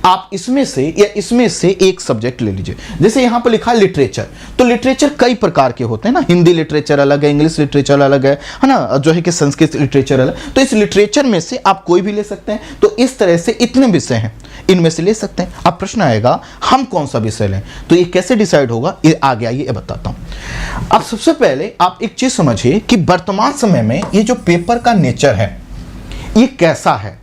आप इसमें से या इसमें से एक सब्जेक्ट ले लीजिए। जैसे यहां पर लिखा है लिटरेचर, तो लिटरेचर कई प्रकार के होते हैं ना, हिंदी लिटरेचर अलग है, इंग्लिश लिटरेचर अलग है ना, जो है कि संस्कृत लिटरेचर अलग। तो इस लिटरेचर में से आप कोई भी ले सकते हैं। तो इस तरह से इतने विषय हैं, इनमें से ले सकते हैं। अब प्रश्न आएगा हम कौन सा विषय लें, तो ये कैसे डिसाइड होगा, ये आगे आइए ये बताता हूं। अब सबसे पहले आप एक चीज समझिए कि वर्तमान समय में ये जो पेपर का नेचर है ये कैसा है,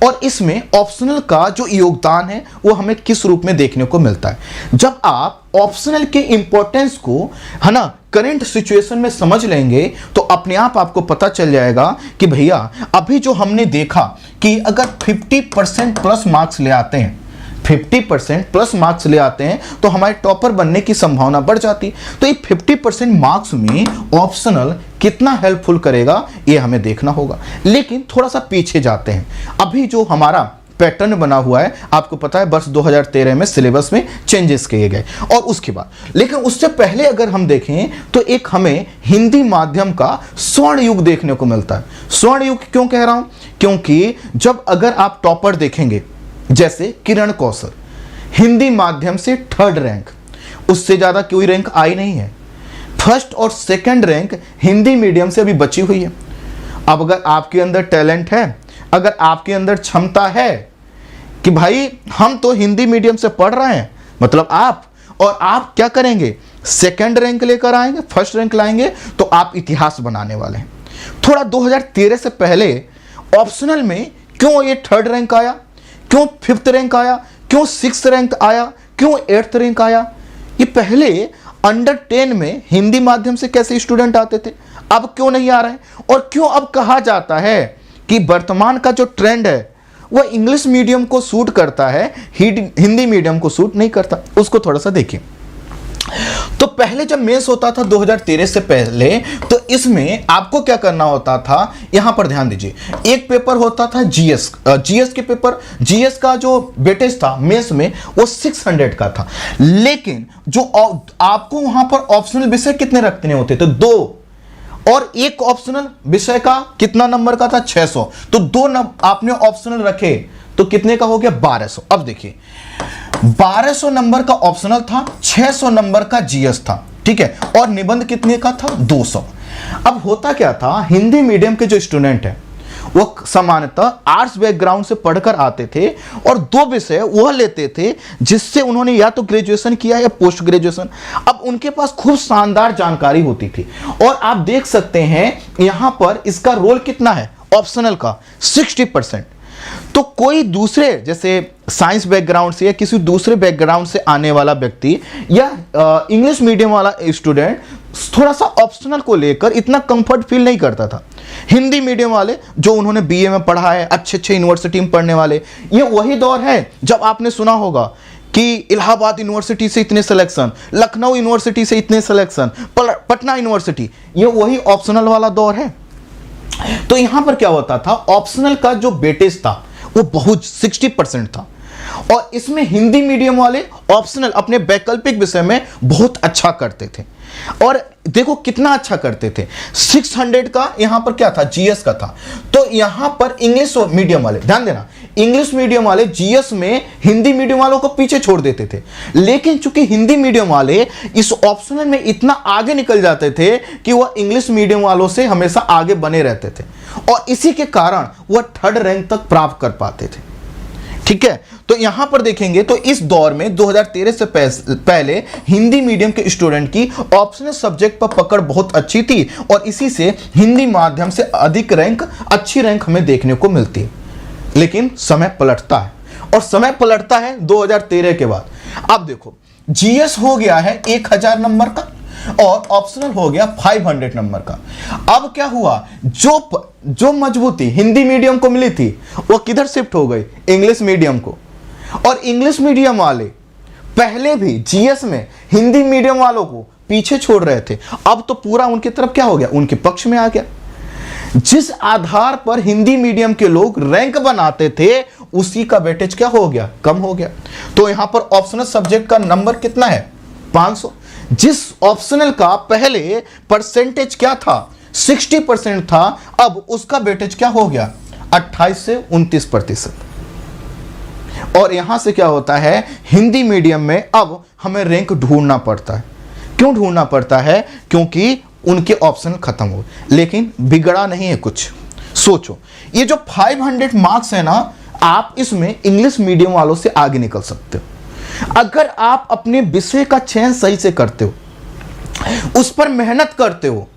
और इसमें ऑप्शनल का जो योगदान है वो हमें किस रूप में देखने को मिलता है। जब आप ऑप्शनल के इंपॉर्टेंस को, है ना, करंट सिचुएशन में समझ लेंगे, तो अपने आप आपको पता चल जाएगा कि भैया अभी जो हमने देखा कि अगर 50% प्लस मार्क्स ले आते हैं, 50% प्लस मार्क्स ले आते हैं, तो हमारे टॉपर बनने की संभावना बढ़ जाती। तो ये 50% मार्क्स में ऑप्शनल कितना हेल्पफुल करेगा ये हमें देखना होगा। लेकिन थोड़ा सा पीछे जाते हैं। अभी जो हमारा पैटर्न बना हुआ है, आपको पता है वर्ष 2013 में सिलेबस में चेंजेस किए गए, और उसके बाद, लेकिन उससे पहले अगर हम देखें तो एक हमें हिंदी माध्यम का स्वर्ण युग देखने को मिलता है। स्वर्ण युग क्यों कह रहा हूं? क्योंकि जब अगर आप टॉपर देखेंगे, जैसे किरण कौशल, हिंदी माध्यम से 3rd रैंक, उससे ज्यादा कोई रैंक आई नहीं है। 1st और 2nd रैंक हिंदी मीडियम से अभी बची हुई है। अब अगर आपके अंदर टैलेंट है, अगर आपके अंदर क्षमता है कि भाई हम तो हिंदी मीडियम से पढ़ रहे हैं, मतलब आप क्या करेंगे, 2nd रैंक लेकर आएंगे, 1st रैंक लाएंगे, तो आप इतिहास बनाने वाले हैं। थोड़ा 2013 से पहले ऑप्शनल में क्यों ये 3rd रैंक आया, क्यों 5th रैंक आया, क्यों 6th रैंक आया, क्यों 8th रैंक आया? ये पहले अंडर 10 में हिंदी माध्यम से कैसे स्टूडेंट आते थे, अब क्यों नहीं आ रहे हैं? और क्यों अब कहा जाता है कि वर्तमान का जो ट्रेंड है वह इंग्लिश मीडियम को सूट करता है, हिंदी मीडियम को सूट नहीं करता? उसको थोड़ा सा देखिए। तो पहले जब मेंस होता था 2013 से पहले, तो इसमें आपको क्या करना होता था, यहां पर ध्यान दीजिए, एक पेपर होता था जीएस के पेपर, जीएस का जो वेटेज था मेंस में वो 600 का था। लेकिन जो आपको वहां पर ऑप्शनल विषय कितने रखने होते थे, 2, और एक ऑप्शनल विषय का कितना नंबर का था, 600। तो 2 आपने ऑप्शनल रखे तो कितने का हो गया, 1200। अब देखिए 1200 नंबर का ऑप्शनल था, 600 नंबर का जीएस था, ठीक है, और निबंध कितने का था? 200। अब होता क्या था, हिंदी मीडियम के जो स्टूडेंट हैं वो सामान्यतः आर्ट्स बैकग्राउंड से पढ़कर आते थे और 2 विषय वह लेते थे जिससे उन्होंने या तो ग्रेजुएशन किया या पोस्ट ग्रेजुएशन। अब उनके पास खूब शानदार जानकारी होती थी और आप देख सकते हैं यहां पर इसका रोल कितना है ऑप्शनल का, 60%। तो कोई दूसरे जैसे साइंस बैकग्राउंड से या किसी दूसरे बैकग्राउंड से आने वाला व्यक्ति या इंग्लिश मीडियम वाला स्टूडेंट थोड़ा सा ऑप्शनल को लेकर इतना कंफर्ट फील नहीं करता था। हिंदी मीडियम वाले जो उन्होंने बीए में पढ़ा है, अच्छे अच्छे यूनिवर्सिटी में पढ़ने वाले, ये वही दौर है जब आपने सुना होगा कि इलाहाबाद यूनिवर्सिटी से इतने सिलेक्शन, लखनऊ यूनिवर्सिटी से इतने सिलेक्शन, पटना यूनिवर्सिटी, ये वही ऑप्शनल वाला दौर है। तो यहां पर क्या होता था, ऑप्शनल का जो वेटेज था वो बहुत 60% था और इसमें हिंदी मीडियम वाले ऑप्शनल अपने वैकल्पिक विषय में बहुत अच्छा करते थे। और देखो कितना अच्छा करते थे, 600 का यहां पर क्या था, जीएस का था। तो यहां पर इंग्लिश मीडियम वाले, ध्यान देना, इंग्लिश मीडियम वाले जीएस में हिंदी मीडियम वालों को पीछे छोड़ देते थे। लेकिन चूंकि हिंदी मीडियम वाले इस ऑप्शनल में इतना आगे निकल जाते थे कि वह इंग्लिश मीडियम वालों से हमेशा आगे बने रहते थे और इसी के कारण वह 3rd रैंक तक प्राप्त कर पाते थे। ठीक है, तो यहां पर देखेंगे तो इस दौर में 2013 से पहले हिंदी मीडियम के स्टूडेंट की ऑप्शनल सब्जेक्ट पर पकड़ बहुत अच्छी थी और इसी से हिंदी माध्यम से अधिक रैंक, अच्छी रैंक हमें देखने को मिलती है। लेकिन समय पलटता है और समय पलटता है 2013 के बाद। अब देखो, जीएस हो गया है 1000 नंबर का और ऑप्शनल हो गया 500 नंबर का। अब क्या हुआ, जो मजबूती हिंदी मीडियम को मिली थी वो किधर शिफ्ट हो गई, इंग्लिश मीडियम को। और इंग्लिश मीडियम वाले पहले भी जीएस में हिंदी मीडियम वालों को पीछे छोड़ रहे थे, अब तो पूरा उनकी तरफ क्या हो गया, उनके पक्ष में आ गया। जिस आधार पर हिंदी मीडियम के लोग रैंक बनाते थे उसी का वेटेज क्या हो गया, कम हो गया। तो यहां पर ऑप्शनल सब्जेक्ट का नंबर कितना है, 500। जिस ऑप्शनल का पहले परसेंटेज क्या था, 60% था, अब उसका वेटेज क्या हो गया, 28 से 29%। और यहां से क्या होता है, हिंदी मीडियम में अब हमें रैंक ढूंढना पड़ता है। क्यों ढूंढना पड़ता है, क्योंकि उनके ऑप्शन खत्म हो। लेकिन बिगड़ा नहीं है कुछ। सोचो, ये जो 500 मार्क्स है ना, आप इसमें इंग्लिश मीडियम वालों से आगे निकल सकते हो अगर आप अपने विषय का चयन सही से करते हो, उस पर मेहनत करते हो,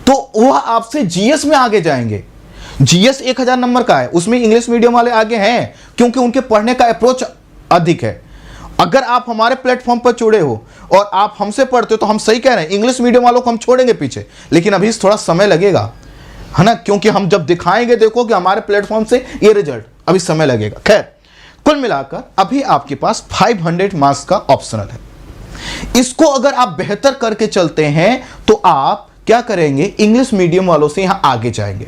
तो वह आपसे जीएस में आगे जाएंगे। जीएस 1000 नंबर का है, उसमें इंग्लिश मीडियम वाले आगे हैं क्योंकि उनके पढ़ने का अप्रोच अधिक है। अगर आप हमारे प्लेटफॉर्म पर जुड़े हो और आप हमसे पढ़ते हो तो हम सही कह रहे हैं, इंग्लिश मीडियम वालों को हम छोड़ेंगे पीछे, लेकिन अभी थोड़ा समय लगेगा, है ना, क्योंकि हम जब दिखाएंगे, देखो कि हमारे प्लेटफॉर्म से ये रिजल्ट, अभी समय लगेगा। खैर, कुल मिलाकर अभी आपके पास 500 मार्क्स का ऑप्शनल है। इसको अगर आप बेहतर करके चलते हैं तो आप क्या करेंगे, इंग्लिश मीडियम वालों से यहां आगे जाएंगे।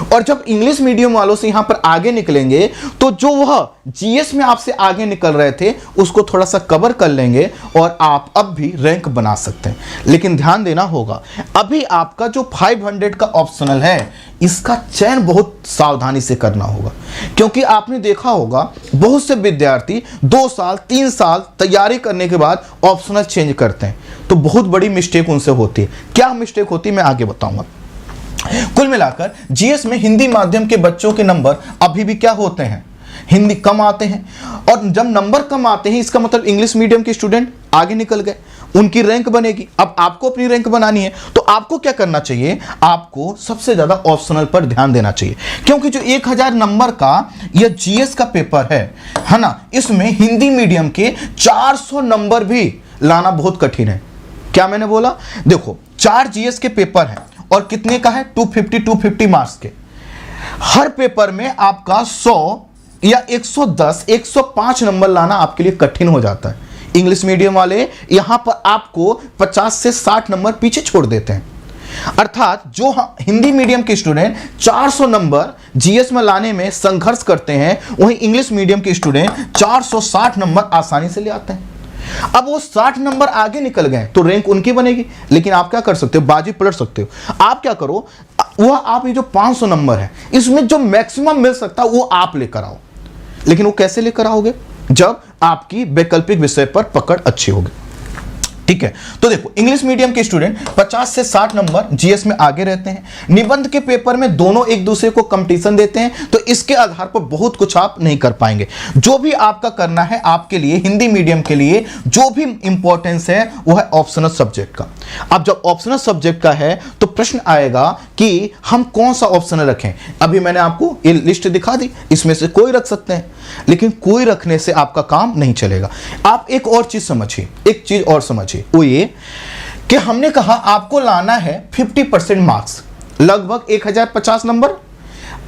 और जब इंग्लिश मीडियम वालों से यहां पर आगे निकलेंगे तो जो वह जीएस में आपसे आगे निकल रहे थे उसको थोड़ा सा कवर कर लेंगे और आप अब भी रैंक बना सकते हैं। लेकिन ध्यान देना होगा, अभी आपका जो 500 का ऑप्शनल है इसका चयन बहुत सावधानी से करना होगा, क्योंकि आपने देखा होगा बहुत से विद्यार्थी 2 साल 3 साल तैयारी करने के बाद ऑप्शनल चेंज करते हैं, तो बहुत बड़ी मिस्टेक उनसे होती है। क्या मिस्टेक होती है मैं आगे बताऊंगा। कुल मिलाकर जीएस में हिंदी माध्यम के बच्चों के नंबर अभी भी क्या होते हैं, हिंदी कम आते हैं। और जब नंबर कम आते हैं इसका मतलब इंग्लिश मीडियम के स्टूडेंट आगे निकल गए, उनकी रैंक बनेगी। अब आपको अपनी रैंक बनानी है तो आपको क्या करना चाहिए, आपको सबसे ज्यादा ऑप्शनल पर ध्यान देना चाहिए, क्योंकि जो 1000 नंबर का यह जीएस का पेपर है ना, इसमें हिंदी मीडियम के 400 नंबर भी लाना बहुत कठिन है। क्या मैंने बोला, देखो 4 जीएस के पेपर हैं और कितने का है, 250 मार्क्स के। हर पेपर में आपका 100 या 110 105 नंबर लाना आपके लिए कठिन हो जाता है। इंग्लिश मीडियम वाले यहां पर आपको 50 से 60 नंबर पीछे छोड़ देते हैं। अर्थात जो हिंदी मीडियम के स्टूडेंट 400 नंबर जीएस में लाने में संघर्ष करते हैं, वहीं इंग्लिश मीडियम के स्टूडेंट 460 नंबर आसानी से ले आते हैं। अब वो 60 नंबर आगे निकल गए तो रैंक उनकी बनेगी, लेकिन आप क्या कर सकते हो, बाजी पलट सकते हो। आप क्या करो, वह आप ये जो 500 नंबर है इसमें जो मैक्सिमम मिल सकता है वो आप लेकर आओ। लेकिन वो कैसे लेकर आओगे, जब आपकी वैकल्पिक विषय पर पकड़ अच्छी होगी। ठीक है, तो देखो इंग्लिश मीडियम के स्टूडेंट 50 से 60 नंबर जीएस में आगे रहते हैं। निबंध के पेपर में दोनों एक दूसरे को कंपटीशन देते हैं, तो इसके आधार पर बहुत कुछ आप नहीं कर पाएंगे। जो भी आपका करना है आपके लिए, हिंदी मीडियम के लिए जो भी इंपॉर्टेंस है वो है ऑप्शनल सब्जेक्ट का। अब जब ऑप्शनल सब्जेक्ट का है तो प्रश्न आएगा कि हम कौन सा ऑप्शनल रखें। अभी मैंने आपको ये लिस्ट दिखा दी, इसमें से कोई रख सकते हैं, लेकिन कोई रखने से आपका काम नहीं चलेगा। आप एक और चीज समझिए, एक चीज और समझिए, वो ये कि हमने कहा आपको लाना है 50% मार्क्स, लगभग 1050 नंबर।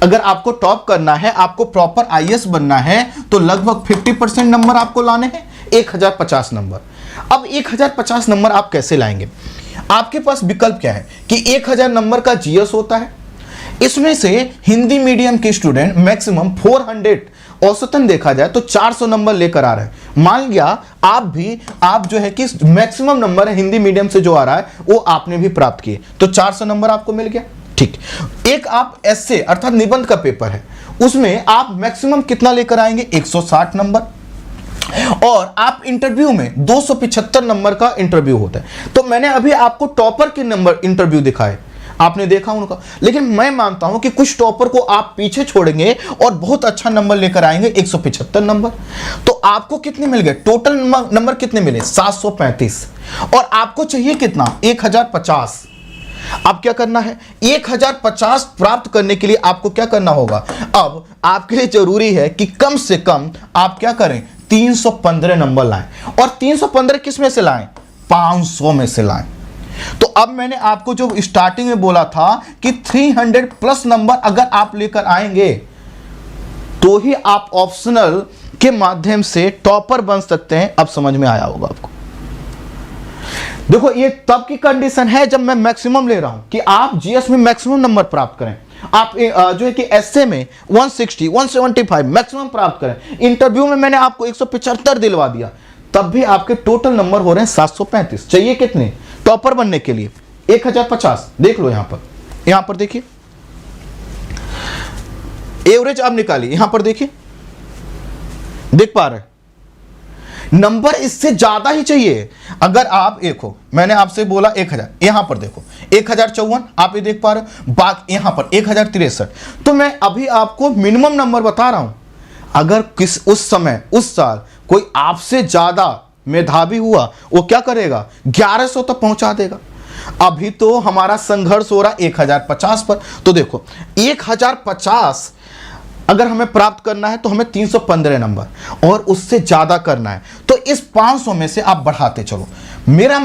अगर आपको टॉप करना है, आपको प्रॉपर आईएएस बनना है, तो लगभग 50% नंबर आपको लाने हैं, 1050 नंबर। अब 1050 नंबर आप कैसे लाएंगे? आपके पास विकल्प क्या है कि 1000 नंबर का जीएस होता है, इसमें से हिंदी मीडियम के स्टूडेंट मैक्सिमम 400 औसतन देखा जाए तो 400 नंबर लेकर आ रहे हैं। मान लिया आप जो है कि मैक्सिमम नंबर है हिंदी मीडियम से जो आ रहा है वो आपने भी प्राप्त किए, तो 400 नंबर आपको मिल गया। ठीक, एक आप एस्से अर्थात निबंध का पेपर है, उसमें आप मैक्सिमम कितना लेकर आएंगे? 160 नंबर। और आप इंटरव्यू में 275 नंबर का इंटरव्यू होता है। तो मैंने अभी आपको टॉपर के नंबर इंटरव्यू दिखाए, आपने देखा उनका, लेकिन मैं मानता हूं कि कुछ टॉपर को आप पीछे छोड़ेंगे और बहुत अच्छा नंबर लेकर आएंगे, 175 नंबर। तो आपको कितने मिल गए? टोटल नंबर कितने मिले? 735। और आपको चाहिए कितना? 1050। अब क्या करना है? 1050 प्राप्त करने के लिए आपको क्या करना होगा? अब आपके लिए जरूरी है कि कम से कम आप क्या करें? 315 नंबर लाएं। और 315 किस में से लाएं? 500 में से लाएं। तो अब मैंने आपको जो स्टार्टिंग में बोला था कि 300 प्लस नंबर अगर आप लेकर आएंगे तो ही आप ऑप्शनल के माध्यम से टॉपर बन सकते हैं। अब समझ में आया होगा आपको। देखो ये तब की कंडीशन है जब मैं मैक्सिमम ले रहा हूं कि आप जीएस में मैक्सिमम नंबर प्राप्त करें। आप जो है कि एसए में 160, 175 मैक्सिमम प्राप्त करें। इंटरव्यू में मैंने आपको 175 दिलवा दिया, तब भी आपके टोटल नंबर हो रहे हैं 735। चाहिए कितने टॉपर बनने के लिए? 1050। देख लो यहां पर देखिए, एवरेज आप निकालिए, यहां पर देखिए, देख पा रहे नंबर इससे ज्यादा ही चाहिए। अगर आप देखो, मैंने आपसे बोला 1000, यहां पर देखो 1054 आप ये देख पा रहे हो, बाकी यहां पर 1063। तो मैं अभी आपको मिनिमम नंबर बता रहा हूं। अगर उस समय उस साल कोई आपसे ज्यादा मेधावी हुआ, वो क्या करेगा? 1100 तक पहुंचा देगा। अभी तो हमारा संघर्ष हो रहा 1050 पर। तो देखो 1050 अगर हमें प्राप्त करना है तो हमें 315 नंबर और उससे ज्यादा करना है, तो इस 500 में से आप बढ़ाते चलो। मेरा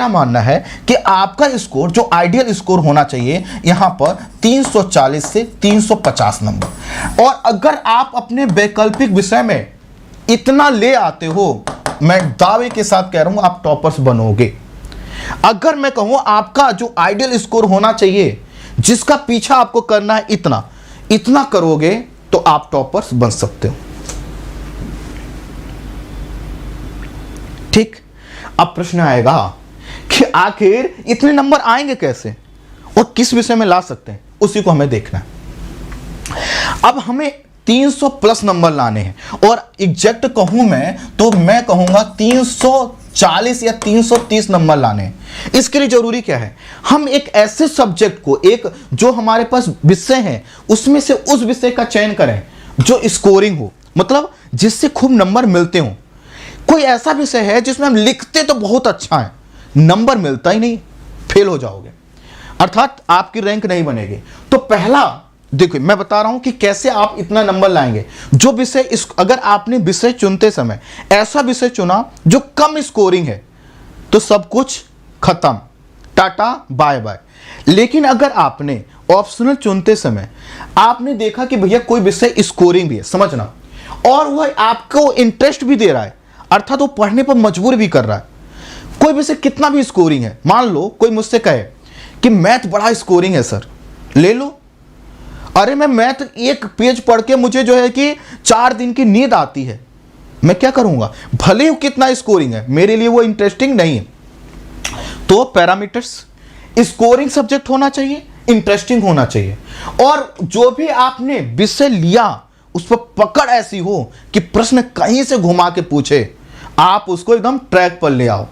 मानना है कि आपका स्कोर जो आइडियल स्कोर होना चाहिए यहां पर 340 से 350 नंबर। और अगर आप अपने वैकल्पिक विषय में इतना ले आते हो, मैं दावे के साथ कह रहा हूं आप टॉपर्स बनोगे। अगर मैं कहूं आपका जो आइडियल स्कोर होना चाहिए, जिसका पीछा आपको करना है, इतना करोगे तो आप टॉपर्स बन सकते हो। ठीक, अब प्रश्न आएगा कि आखिर इतने नंबर आएंगे कैसे और किस विषय में ला सकते हैं, उसी को हमें देखना है। अब हमें 300 प्लस नंबर लाने हैं और एग्जैक्ट कहूं मैं तो मैं कहूंगा 340 या 330 नंबर लाने हैं। इसके लिए जरूरी क्या है? हम एक ऐसे सब्जेक्ट को, एक जो हमारे पास विषय है उसमें से उस विषय का चयन करें जो स्कोरिंग हो, मतलब जिससे खूब नंबर मिलते हो। कोई ऐसा विषय है जिसमें हम लिखते तो बहुत अच्छा है, नंबर मिलता ही नहीं, फेल हो जाओगे, अर्थात आपकी रैंक नहीं बनेगी। तो पहला देखो, मैं बता रहा हूं कि कैसे आप इतना नंबर लाएंगे। जो विषय अगर आपने विषय चुनते समय ऐसा विषय चुना जो कम स्कोरिंग है, तो सब कुछ खत्म, टाटा बाय बाय। लेकिन अगर आपने ऑप्शनल चुनते समय आपने देखा कि भैया कोई विषय स्कोरिंग भी है, समझना, और वह आपको इंटरेस्ट भी दे रहा है, अर्थात वो पढ़ने पर मजबूर भी कर रहा है। कोई विषय कितना भी स्कोरिंग है, मान लो कोई मुझसे कहे कि मैथ बड़ा स्कोरिंग है सर, ले लो। अरे मैं मैथ एक पेज पढ़ के मुझे जो है कि 4 दिन की नींद आती है, मैं क्या करूंगा? भले ही कितना स्कोरिंग है, मेरे लिए वो इंटरेस्टिंग नहीं है। तो पैरामीटर्स, स्कोरिंग सब्जेक्ट होना चाहिए, इंटरेस्टिंग होना चाहिए, और जो भी आपने विषय लिया उस पर पकड़ ऐसी हो कि प्रश्न कहीं से घुमा के पूछे, आप उसको एकदम ट्रैक पर ले आओ।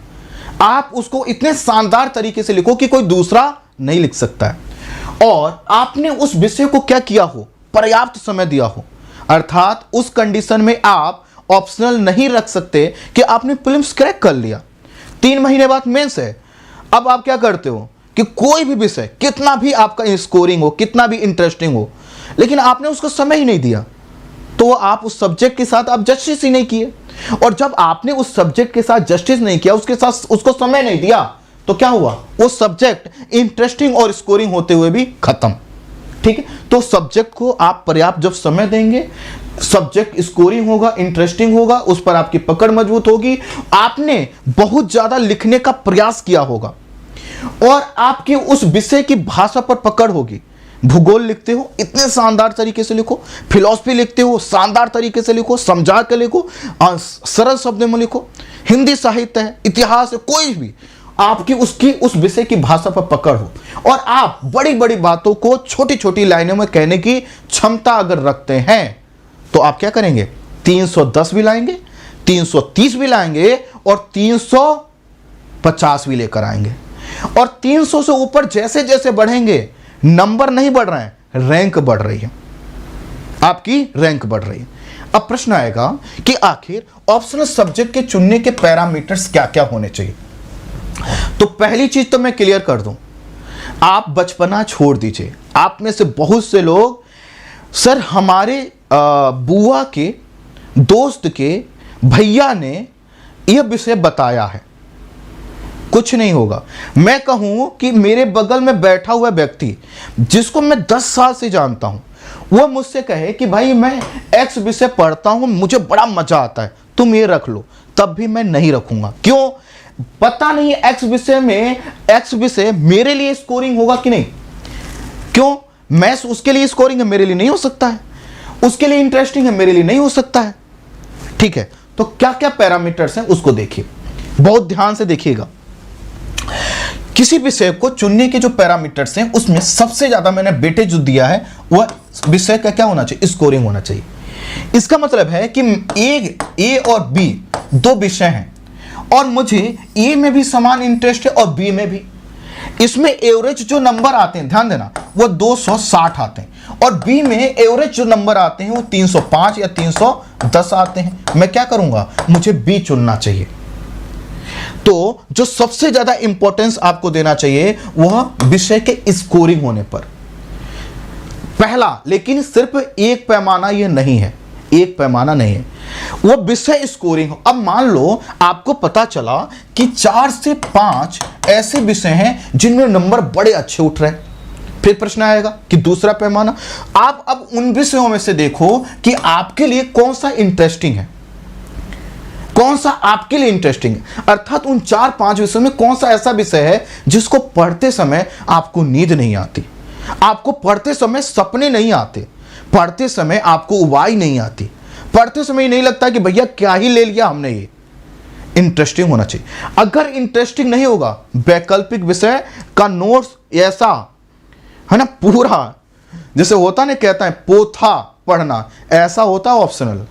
आप उसको इतने शानदार तरीके से लिखो कि कोई दूसरा नहीं लिख सकता है, और आपने उस विषय को क्या किया हो, पर्याप्त समय दिया हो। अर्थात उस कंडीशन में आप ऑप्शनल नहीं रख सकते कि आपने प्रीलिम्स क्रैक कर लिया, 3 महीने बाद मेंस है। अब आप क्या करते हो कि कोई भी विषय कितना भी आपका स्कोरिंग हो, कितना भी इंटरेस्टिंग हो, लेकिन आपने उसको समय ही नहीं दिया, तो आप उस सब्जेक्ट के साथ आप जस्टिस ही नहीं किए। और जब आपने उस सब्जेक्ट के साथ जस्टिस नहीं किया, उसके साथ उसको समय नहीं दिया, तो क्या हुआ, वो सब्जेक्ट इंटरेस्टिंग और स्कोरिंग होते हुए भी खत्म। ठीक है, तो सब्जेक्ट को आप पर्याप्त जब समय देंगे, सब्जेक्ट स्कोरिंग होगा, इंटरेस्टिंग होगा, उस पर आपकी पकड़ मजबूत होगी, आपने बहुत ज्यादा लिखने का प्रयास किया होगा और आपके उस विषय की भाषा पर पकड़ होगी। भूगोल लिखते हो, इतने शानदार तरीके से लिखो, फिलॉसफी लिखते हो, शानदार तरीके से लिखो, समझा के लिखो, सरल शब्दों में लिखो, हिंदी साहित्य है, इतिहास है, कोई भी आपकी उसकी उस विषय की भाषा पर पकड़ हो और आप बड़ी बड़ी बातों को छोटी छोटी लाइनों में कहने की क्षमता अगर रखते हैं, तो आप क्या करेंगे, 310 भी लाएंगे, 330 भी लाएंगे और 350 भी लेकर आएंगे। और 300 से ऊपर जैसे जैसे बढ़ेंगे, नंबर नहीं बढ़ रहे हैं, रैंक बढ़ रही है, आपकी रैंक बढ़ रही है। अब प्रश्न आएगा कि आखिर ऑप्शनल सब्जेक्ट के चुनने के पैरामीटर्स क्या क्या होने चाहिए। तो पहली चीज तो मैं क्लियर कर दूं, आप बचपना छोड़ दीजिए। आप में से बहुत से लोग, सर हमारे बुआ के दोस्त के भैया ने यह विषय बताया है, कुछ नहीं होगा। मैं कहूं कि मेरे बगल में बैठा हुआ व्यक्ति जिसको मैं 10 साल से जानता हूं, वह मुझसे कहे कि भाई मैं एक्स विषय पढ़ता हूं, मुझे बड़ा मजा आता है, तुम ये रख लो, तब भी मैं नहीं रखूंगा। क्यों? पता नहीं एक्स विषय में, एक्स विषय मेरे लिए स्कोरिंग होगा कि नहीं। क्यों? मैथ्स उसके लिए स्कोरिंग है, मेरे लिए नहीं हो सकता है, उसके लिए इंटरेस्टिंग है, मेरे लिए नहीं हो सकता है। ठीक है, तो क्या क्या पैरामीटर्स हैं उसको देखिए, बहुत ध्यान से देखिएगा। किसी विषय को चुनने के जो पैरामीटर्स हैं, उसमें सबसे ज्यादा मैंने बेटे जो दिया है वह विषय का क्या होना चाहिए, स्कोरिंग होना चाहिए। इसका मतलब है कि ए और बी 2 विषय हैं और मुझे ए में भी समान इंटरेस्ट है और बी में भी। इसमें एवरेज जो नंबर आते हैं, ध्यान देना, वो 260 आते हैं और बी में एवरेज जो नंबर आते हैं वो 305 या 310 आते हैं। मैं क्या करूंगा, मुझे बी चुनना चाहिए। तो जो सबसे ज्यादा इंपॉर्टेंस आपको देना चाहिए वह विषय के स्कोरिंग होने पर पहला। लेकिन सिर्फ एक पैमाना यह नहीं है, एक पैमाना नहीं है, वो विषय स्कोरिंग। अब मान लो आपको पता चला कि 4 से 5 ऐसे विषय हैं जिनमें नंबर बड़े अच्छे उठ रहे हैं, फिर प्रश्न आएगा कि दूसरा पैमाना। आप अब उन विषयों में से देखो कि आपके लिए कौन सा इंटरेस्टिंग है, कौन सा आपके लिए इंटरेस्टिंग है। अर्थात उन 4-5 विषयों में कौन सा ऐसा विषय है जिसको पढ़ते समय आपको नींद नहीं आती, आपको पढ़ते समय सपने नहीं आते, पढ़ते समय आपको उबाई नहीं आती, पढ़ते समय नहीं लगता कि भैया क्या ही ले लिया हमने। ये इंटरेस्टिंग होना चाहिए। अगर इंटरेस्टिंग नहीं होगा, वैकल्पिक विषय का नोट्स ऐसा है ना, पूरा जैसे होता ना, कहता है पोथा पढ़ना, ऐसा होता है ऑप्शनल।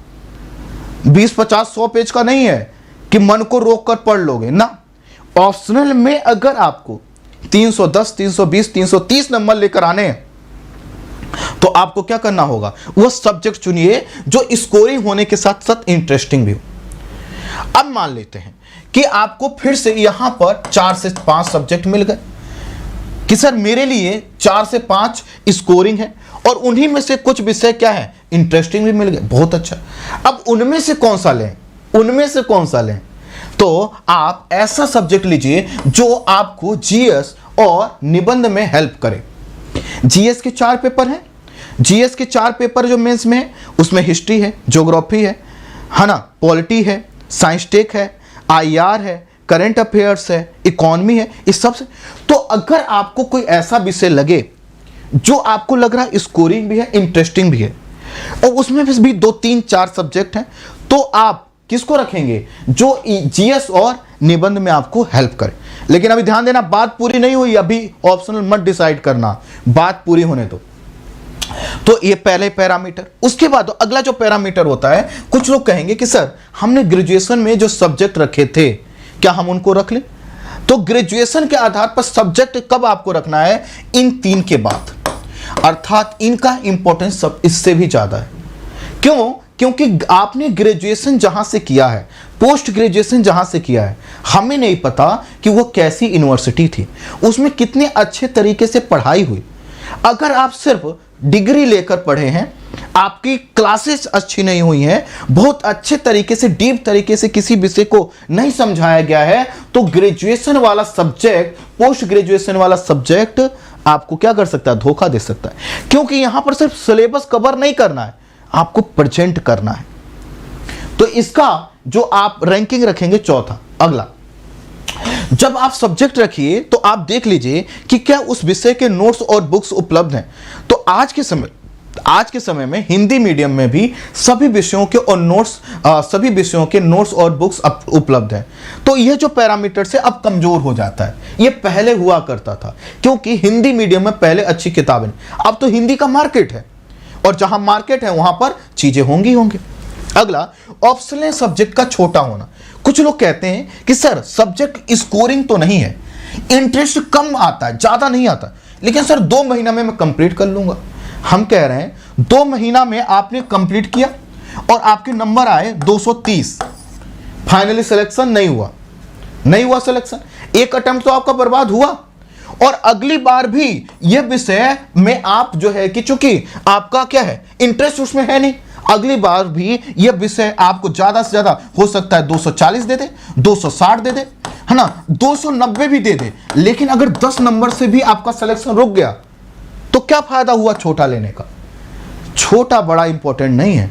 20, 50, 100 पेज का नहीं है कि मन को रोक कर पढ़ लोगे ना। ऑप्शनल में अगर आपको 310, 320, 330 नंबर लेकर आने हैं, तो आपको क्या करना होगा, वो सब्जेक्ट चुनिए जो स्कोरिंग होने के साथ साथ इंटरेस्टिंग भी हो। अब मान लेते हैं कि आपको फिर से यहां पर 4 से 5 सब्जेक्ट मिल गए कि सर मेरे लिए 4 से 5 स्कोरिंग है और उन्हीं में से कुछ विषय क्या है, इंटरेस्टिंग भी मिल गए, बहुत अच्छा। अब उनमें से कौन सा लें, उनमें से कौन सा लें? तो आप ऐसा सब्जेक्ट लीजिए जो आपको जीएस और निबंध में हेल्प करे। जीएस के 4 पेपर हैं, जीएस के 4 पेपर जो मेंस में है, उसमें हिस्ट्री है, ज्योग्राफी है ना, पॉलिटी है, साइंस टेक है, आईआर है, करंट अफेयर्स है, इकोनॉमी है, इस सब से। तो अगर आपको कोई ऐसा विषय लगे जो आपको लग रहा है स्कोरिंग भी है, इंटरेस्टिंग भी है, और उसमें भी 2, 3, 4 सब्जेक्ट हैं, तो आप किसको रखेंगे, जो जीएस और निबंध में आपको हेल्प करे। लेकिन अभी ध्यान देना, बात पूरी नहीं हुई, अभी ऑप्शनल मत डिसाइड करना, बात पूरी होने दो। तो ये पहले पैरामीटर। उसके बाद अगला जो पैरामीटर होता है, कुछ लोग कहेंगे कि सर हमने ग्रेजुएशन में जो सब्जेक्ट रखे थे क्या हम उनको रख लें? तो ग्रेजुएशन के आधार पर सब्जेक्ट कब आपको रखना है? इन 3 के बाद, अर्थात इनका इंपॉर्टेंस सब इससे भी ज्यादा है। क्यों? क्योंकि आपने ग्रेजुएशन जहां से किया है, पोस्ट ग्रेजुएशन जहां से किया है, हमें नहीं पता कि वो कैसी यूनिवर्सिटी थी, उसमें कितने अच्छे तरीके से पढ़ाई हुई। अगर आप सिर्फ डिग्री लेकर पढ़े हैं, आपकी क्लासेस अच्छी नहीं हुई हैं, बहुत अच्छे तरीके से डीप तरीके से किसी विषय को नहीं समझाया गया है, तो ग्रेजुएशन वाला सब्जेक्ट, पोस्ट ग्रेजुएशन वाला सब्जेक्ट आपको क्या कर सकता है? धोखा दे सकता है। क्योंकि यहां पर सिर्फ सिलेबस कवर नहीं करना है, आपको प्रेजेंट करना है। तो इसका जो आप रैंकिंग रखेंगे चौथा। अगला, जब आप सब्जेक्ट रखिए तो आप देख लीजिए कि क्या उस विषय के नोट्स और बुक्स उपलब्ध हैं। तो आज के समय में हिंदी मीडियम में भी सभी विषयों के और नोट्स और बुक्स उपलब्ध हैं। तो यह जो पैरामीटर से अब कमजोर हो जाता है, यह पहले हुआ करता था क्योंकि हिंदी मीडियम में पहले अच्छी किताबें, अब तो हिंदी का मार्केट है और जहां मार्केट है वहां पर चीजें होंगी। अगला, ऑप्शनल सब्जेक्ट का छोटा होना। कुछ लोग कहते हैं कि सर सब्जेक्ट स्कोरिंग तो नहीं है, इंटरेस्ट कम आता है, ज्यादा नहीं आता, लेकिन सर 2 महीना में मैं कंप्लीट कर लूंगा। हम कह रहे हैं 2 महीना में आपने कंप्लीट किया और आपके नंबर आए 230, फाइनली सिलेक्शन नहीं हुआ सिलेक्शन, एक अटेम्प्ट तो आपका बर्बाद हुआ। और अगली बार भी यह विषय में आप जो है कि चूंकि आपका क्या है, इंटरेस्ट उसमें है नहीं, अगली बार भी यह विषय आपको ज्यादा से ज्यादा हो सकता है 240 दे दे, 260 दे दे, है ना, 290 भी दे दे। लेकिन अगर 10 नंबर से भी आपका सिलेक्शन रुक गया तो क्या फायदा हुआ छोटा लेने का? छोटा बड़ा इंपॉर्टेंट नहीं है,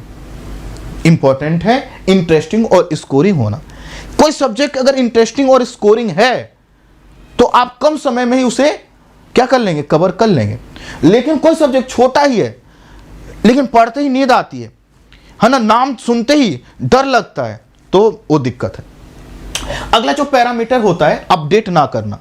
इंपॉर्टेंट है इंटरेस्टिंग और स्कोरिंग होना। कोई सब्जेक्ट अगर इंटरेस्टिंग और स्कोरिंग है तो आप कम समय में ही उसे क्या कर लेंगे? कवर कर लेंगे। लेकिन कोई सब्जेक्ट छोटा ही है लेकिन पढ़ते ही नींद आती है ना, नाम सुनते ही डर लगता है, तो वो दिक्कत है। अगला जो पैरामीटर होता है, अपडेट ना करना।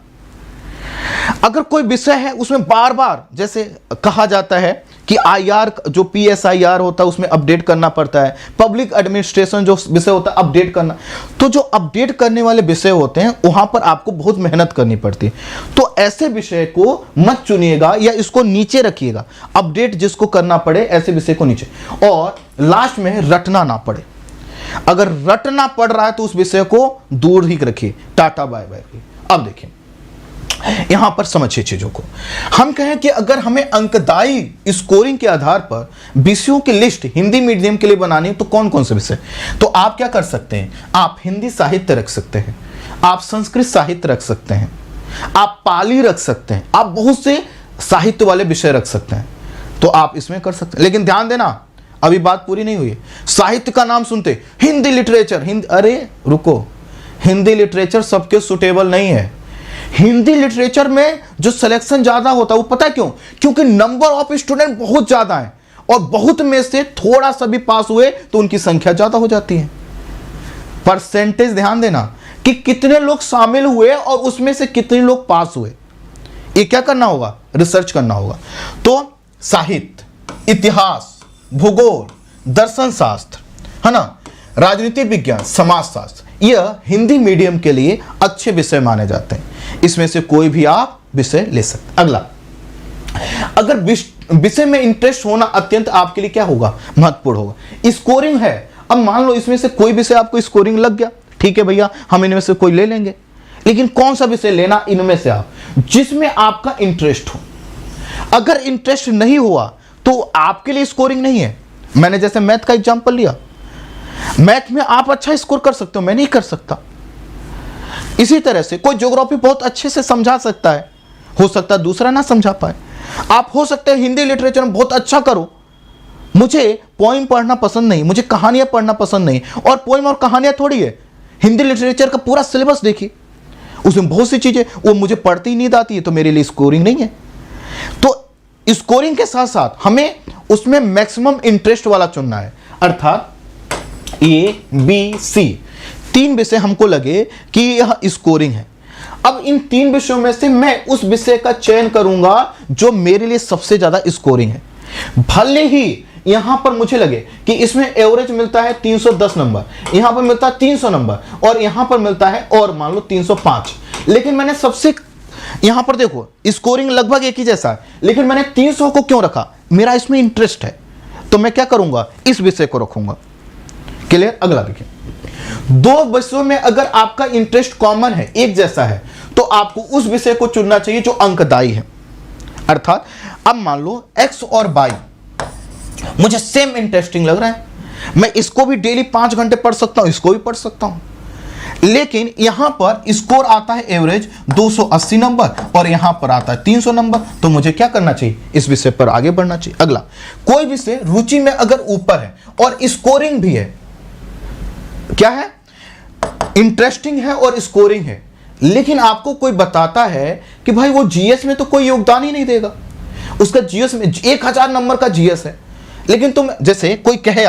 अगर कोई विषय है उसमें बार बार, जैसे कहा जाता है कि आईआर जो PSIR होता है उसमें अपडेट करना पड़ता है, पब्लिक एडमिनिस्ट्रेशन जो विषय होता है अपडेट करना, तो जो अपडेट करने वाले विषय होते हैं वहां पर आपको बहुत मेहनत करनी पड़ती है। तो ऐसे विषय को मत चुनिएगा या इसको नीचे रखिएगा, अपडेट जिसको करना पड़े ऐसे विषय को नीचे। और लास्ट में रटना ना पड़े, अगर रटना पड़ रहा है तो उस विषय को दूर ही रखिए, टाटा बाय बाय। अब देखिए यहां पर समझिए चीजों को। हम कहें कि अगर हमें अंकदायी स्कोरिंग के आधार पर विषयों की लिस्ट हिंदी मीडियम के लिए बनानी है तो कौन कौन से विषय, तो आप क्या कर सकते हैं? आप हिंदी साहित्य रख सकते हैं, आप संस्कृत साहित्य रख सकते हैं, आप पाली रख सकते हैं, आप बहुत से साहित्य वाले विषय रख सकते हैं, तो आप इसमें कर सकते हैं। लेकिन ध्यान देना, अभी बात पूरी नहीं हुई है। साहित्य का नाम सुनते हिंदी लिटरेचर, अरे रुको, हिंदी लिटरेचर सबके सुटेबल नहीं है। हिंदी लिटरेचर में जो सिलेक्शन ज्यादा होता है वो पता है क्यों? क्योंकि नंबर ऑफ स्टूडेंट बहुत ज्यादा है और बहुत में से थोड़ा सा भी पास हुए तो उनकी संख्या ज्यादा हो जाती है। परसेंटेज ध्यान देना कि कितने लोग शामिल हुए और उसमें से कितने लोग पास हुए, ये क्या करना होगा? रिसर्च करना होगा। तो साहित्य, इतिहास, भूगोल, दर्शन शास्त्र, है ना, राजनीति विज्ञान, समाज शास्त्र, यह हिंदी मीडियम के लिए अच्छे विषय माने जाते हैं। इसमें से कोई भी आप विषय ले सकते। अगला, अगर विषय में इंटरेस्ट होना अत्यंत आपके लिए क्या होगा? महत्वपूर्ण होगा। स्कोरिंग है, अब मान लो इसमें से कोई विषय आपको स्कोरिंग लग गया, ठीक है भैया, हम इनमें से कोई ले लेंगे। लेकिन कौन सा विषय लेना इनमें से आप, जिसमें आपका इंटरेस्ट हो। अगर इंटरेस्ट नहीं हुआ तो आपके लिए स्कोरिंग नहीं है। मैंने जैसे मैथ का एग्जांपल लिया, मैथ में आप अच्छा स्कोर कर सकते हो, मैं नहीं कर सकता। इसी तरह से कोई ज्योग्राफी बहुत अच्छे से समझा सकता है, हो सकता है दूसरा ना समझा पाए। आप हो सकते हैं हिंदी लिटरेचर में बहुत अच्छा करो, मुझे पोइम पढ़ना पसंद नहीं, मुझे कहानियां पढ़ना पसंद नहीं। और पोइम और कहानियां थोड़ी है, हिंदी लिटरेचर का पूरा सिलेबस देखिए, उसमें बहुत सी चीजें वो मुझे पढ़ती ही नहीं आती है, तो मेरे लिए स्कोरिंग नहीं है। तो स्कोरिंग के साथ साथ हमें उसमें मैक्सिमम इंटरेस्ट वाला चुनना है, अर्थात ABC 3 विषय हमको लगे कि यह स्कोरिंग है। अब इन 3 विषयों में से मैं उस विषय का चयन करूंगा जो मेरे लिए सबसे ज्यादा स्कोरिंग है। भले ही यहां पर मुझे लगे कि इसमें एवरेज मिलता है 310 नंबर, यहां पर मिलता है 300 नंबर और यहां पर मिलता है और मान लो 305, लेकिन मैंने सबसे यहां पर देखो स्कोरिंग लगभग एक ही जैसा है, लेकिन मैंने 300 को क्यों रखा? मेरा इसमें इंटरेस्ट है, तो मैं क्या करूंगा, इस विषय को रखूंगा। क्लियर? अगला देखिए, दो विषयों में अगर आपका इंटरेस्ट कॉमन है, एक जैसा है, तो आपको उस विषय को चुनना चाहिए जो अंकदायी है। अर्थात अब मान लो x और y मुझे सेम इंटरेस्टिंग लग रहा है, मैं इसको भी डेली 5 घंटे पढ़ सकता हूं, इसको भी पढ़ सकता हूं, लेकिन यहां पर स्कोर आता है एवरेज 280 नंबर और यहां पर आता है 300 नंबर, तो मुझे क्या करना चाहिए, इस विषय पर आगे बढ़ना चाहिए। अगला, कोई विषय रुचि में अगर ऊपर है और स्कोरिंग भी है, क्या है, इंटरेस्टिंग है और स्कोरिंग है, लेकिन आपको कोई बताता है कि भाई वो जीएस में तो कोई योगदान ही नहीं देगा, उसका जीएस में 1000 नंबर का जीएस है, लेकिन तुम जैसे कोई कहे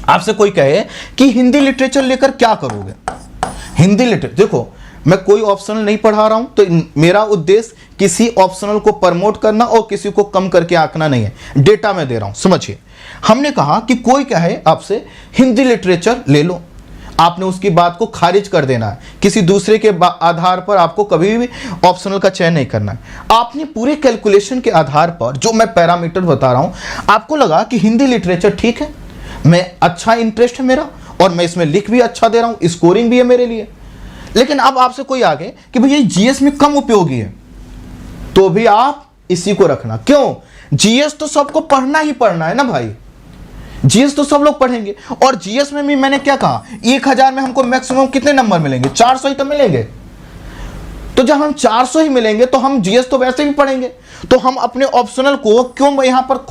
आपसे कोई कहे कि हिंदी लिटरेचर लेकर क्या करोगे, हिंदी लिटरेचर, देखो मैं कोई ऑप्शनल नहीं पढ़ा रहा हूं, तो मेरा उद्देश्य किसी ऑप्शनल को प्रमोट करना और किसी को कम करके आंकना नहीं है, डेटा मैं दे रहा हूं, समझिए। हमने कहा कि कोई कहे आपसे हिंदी लिटरेचर ले लो, आपने उसकी बात को खारिज कर देना है, किसी दूसरे के आधार पर आपको कभी भी ऑप्शनल का चयन नहीं करना है। आपने पूरे कैलकुलेशन के आधार पर जो मैं पैरामीटर बता रहा हूं, आपको लगा कि हिंदी लिटरेचर ठीक है, मैं अच्छा इंटरेस्ट है मेरा और मैं इसमें लिख भी अच्छा दे रहा हूं, स्कोरिंग भी है मेरे लिए, लेकिन अब आपसे कोई आगे कि भैया जीएस में कम उपयोगी है, तो भी आप इसी को रखना। क्यों? जीएस तो सबको पढ़ना ही पढ़ना है ना भाई, जीएस तो सब लोग पढ़ेंगे, और जीएस में भी मैंने क्या कहा, 1000 में हमको मैक्सिमम कितने नंबर मिलेंगे, 400 ही तो मिलेंगे, तो जब हम 400 ही मिलेंगे तो हम जीएस तो वैसे भी पढ़ेंगे, तो हम अपने ऑप्शनल को क्यों यहां पर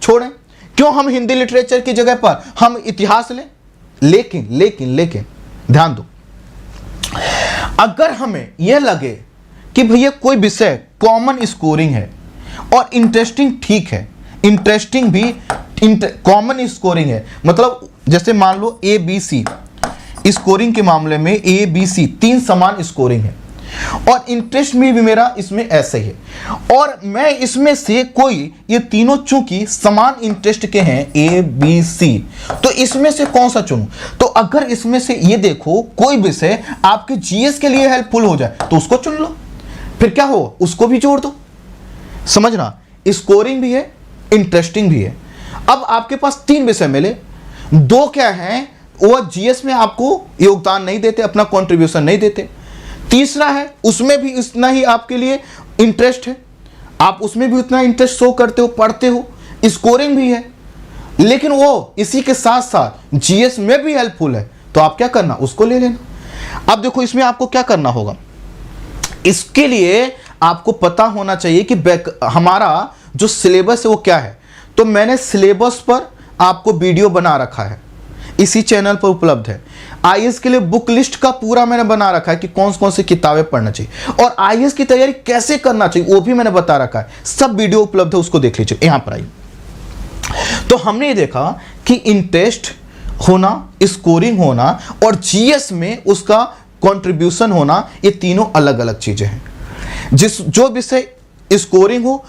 छोड़ें, क्यों हम हिंदी लिटरेचर की जगह पर हम इतिहास लें। लेकिन ध्यान दो, अगर हमें यह लगे कि भैया कोई विषय कॉमन स्कोरिंग है और इंटरेस्टिंग ठीक है, इंटरेस्टिंग भी कॉमन स्कोरिंग है, मतलब जैसे मान लो ए बी सी, स्कोरिंग के मामले में ए बी सी 3 समान स्कोरिंग है और इंटरेस्ट में भी मेरा इसमें ऐसे ही है, और मैं इसमें से कोई, ये तीनों चूंकि समान इंटरेस्ट के हैं ए बी सी, तो इसमें से कौन सा चुनूं। तो अगर इसमें से ये देखो कोई विषय आपके जीएस के लिए हेल्पफुल हो जाए तो उसको चुन लो, फिर क्या हो, उसको भी जोड़ दो। समझना, स्कोरिंग भी है, इंटरेस्टिंग भी है। अब आपके पास 3 विषय मिले, 2 क्या हैं, वो जीएस में आपको योगदान नहीं देते, अपना कंट्रीब्यूशन नहीं देते, तीसरा है उसमें भी उतना ही आपके लिए इंटरेस्ट है, आप उसमें भी उतना इंटरेस्ट शो करते हो, पढ़ते हो, स्कोरिंग भी है, लेकिन वो इसी के साथ साथ जीएस में भी हेल्पफुल है, तो आप क्या करना, उसको ले लेना। अब देखो इसमें आपको क्या करना होगा, इसके लिए आपको पता होना चाहिए कि हमारा जो सिलेबस है वो क्या है। तो मैंने सिलेबस पर आपको वीडियो बना रखा है, इसी चैनल पर उपलब्ध है। आईएएस के लिए बुक लिस्ट का पूरा मैंने बना रखा है कि कौन कौन सी किताबें पढ़ना चाहिए और आईएएस की तैयारी कैसे करना चाहिए वो भी मैंने बता रखा है, सब वीडियो उपलब्ध है, उसको देख लीजिए। यहां पर आइए, तो हमने ये देखा कि इंटरेस्ट होना, स्कोरिंग होना और जीएस में उसका कंट्रीब्यूशन होना, ये तीनों अलग अलग चीजें हैं। जो विषय स्कोरिंग हो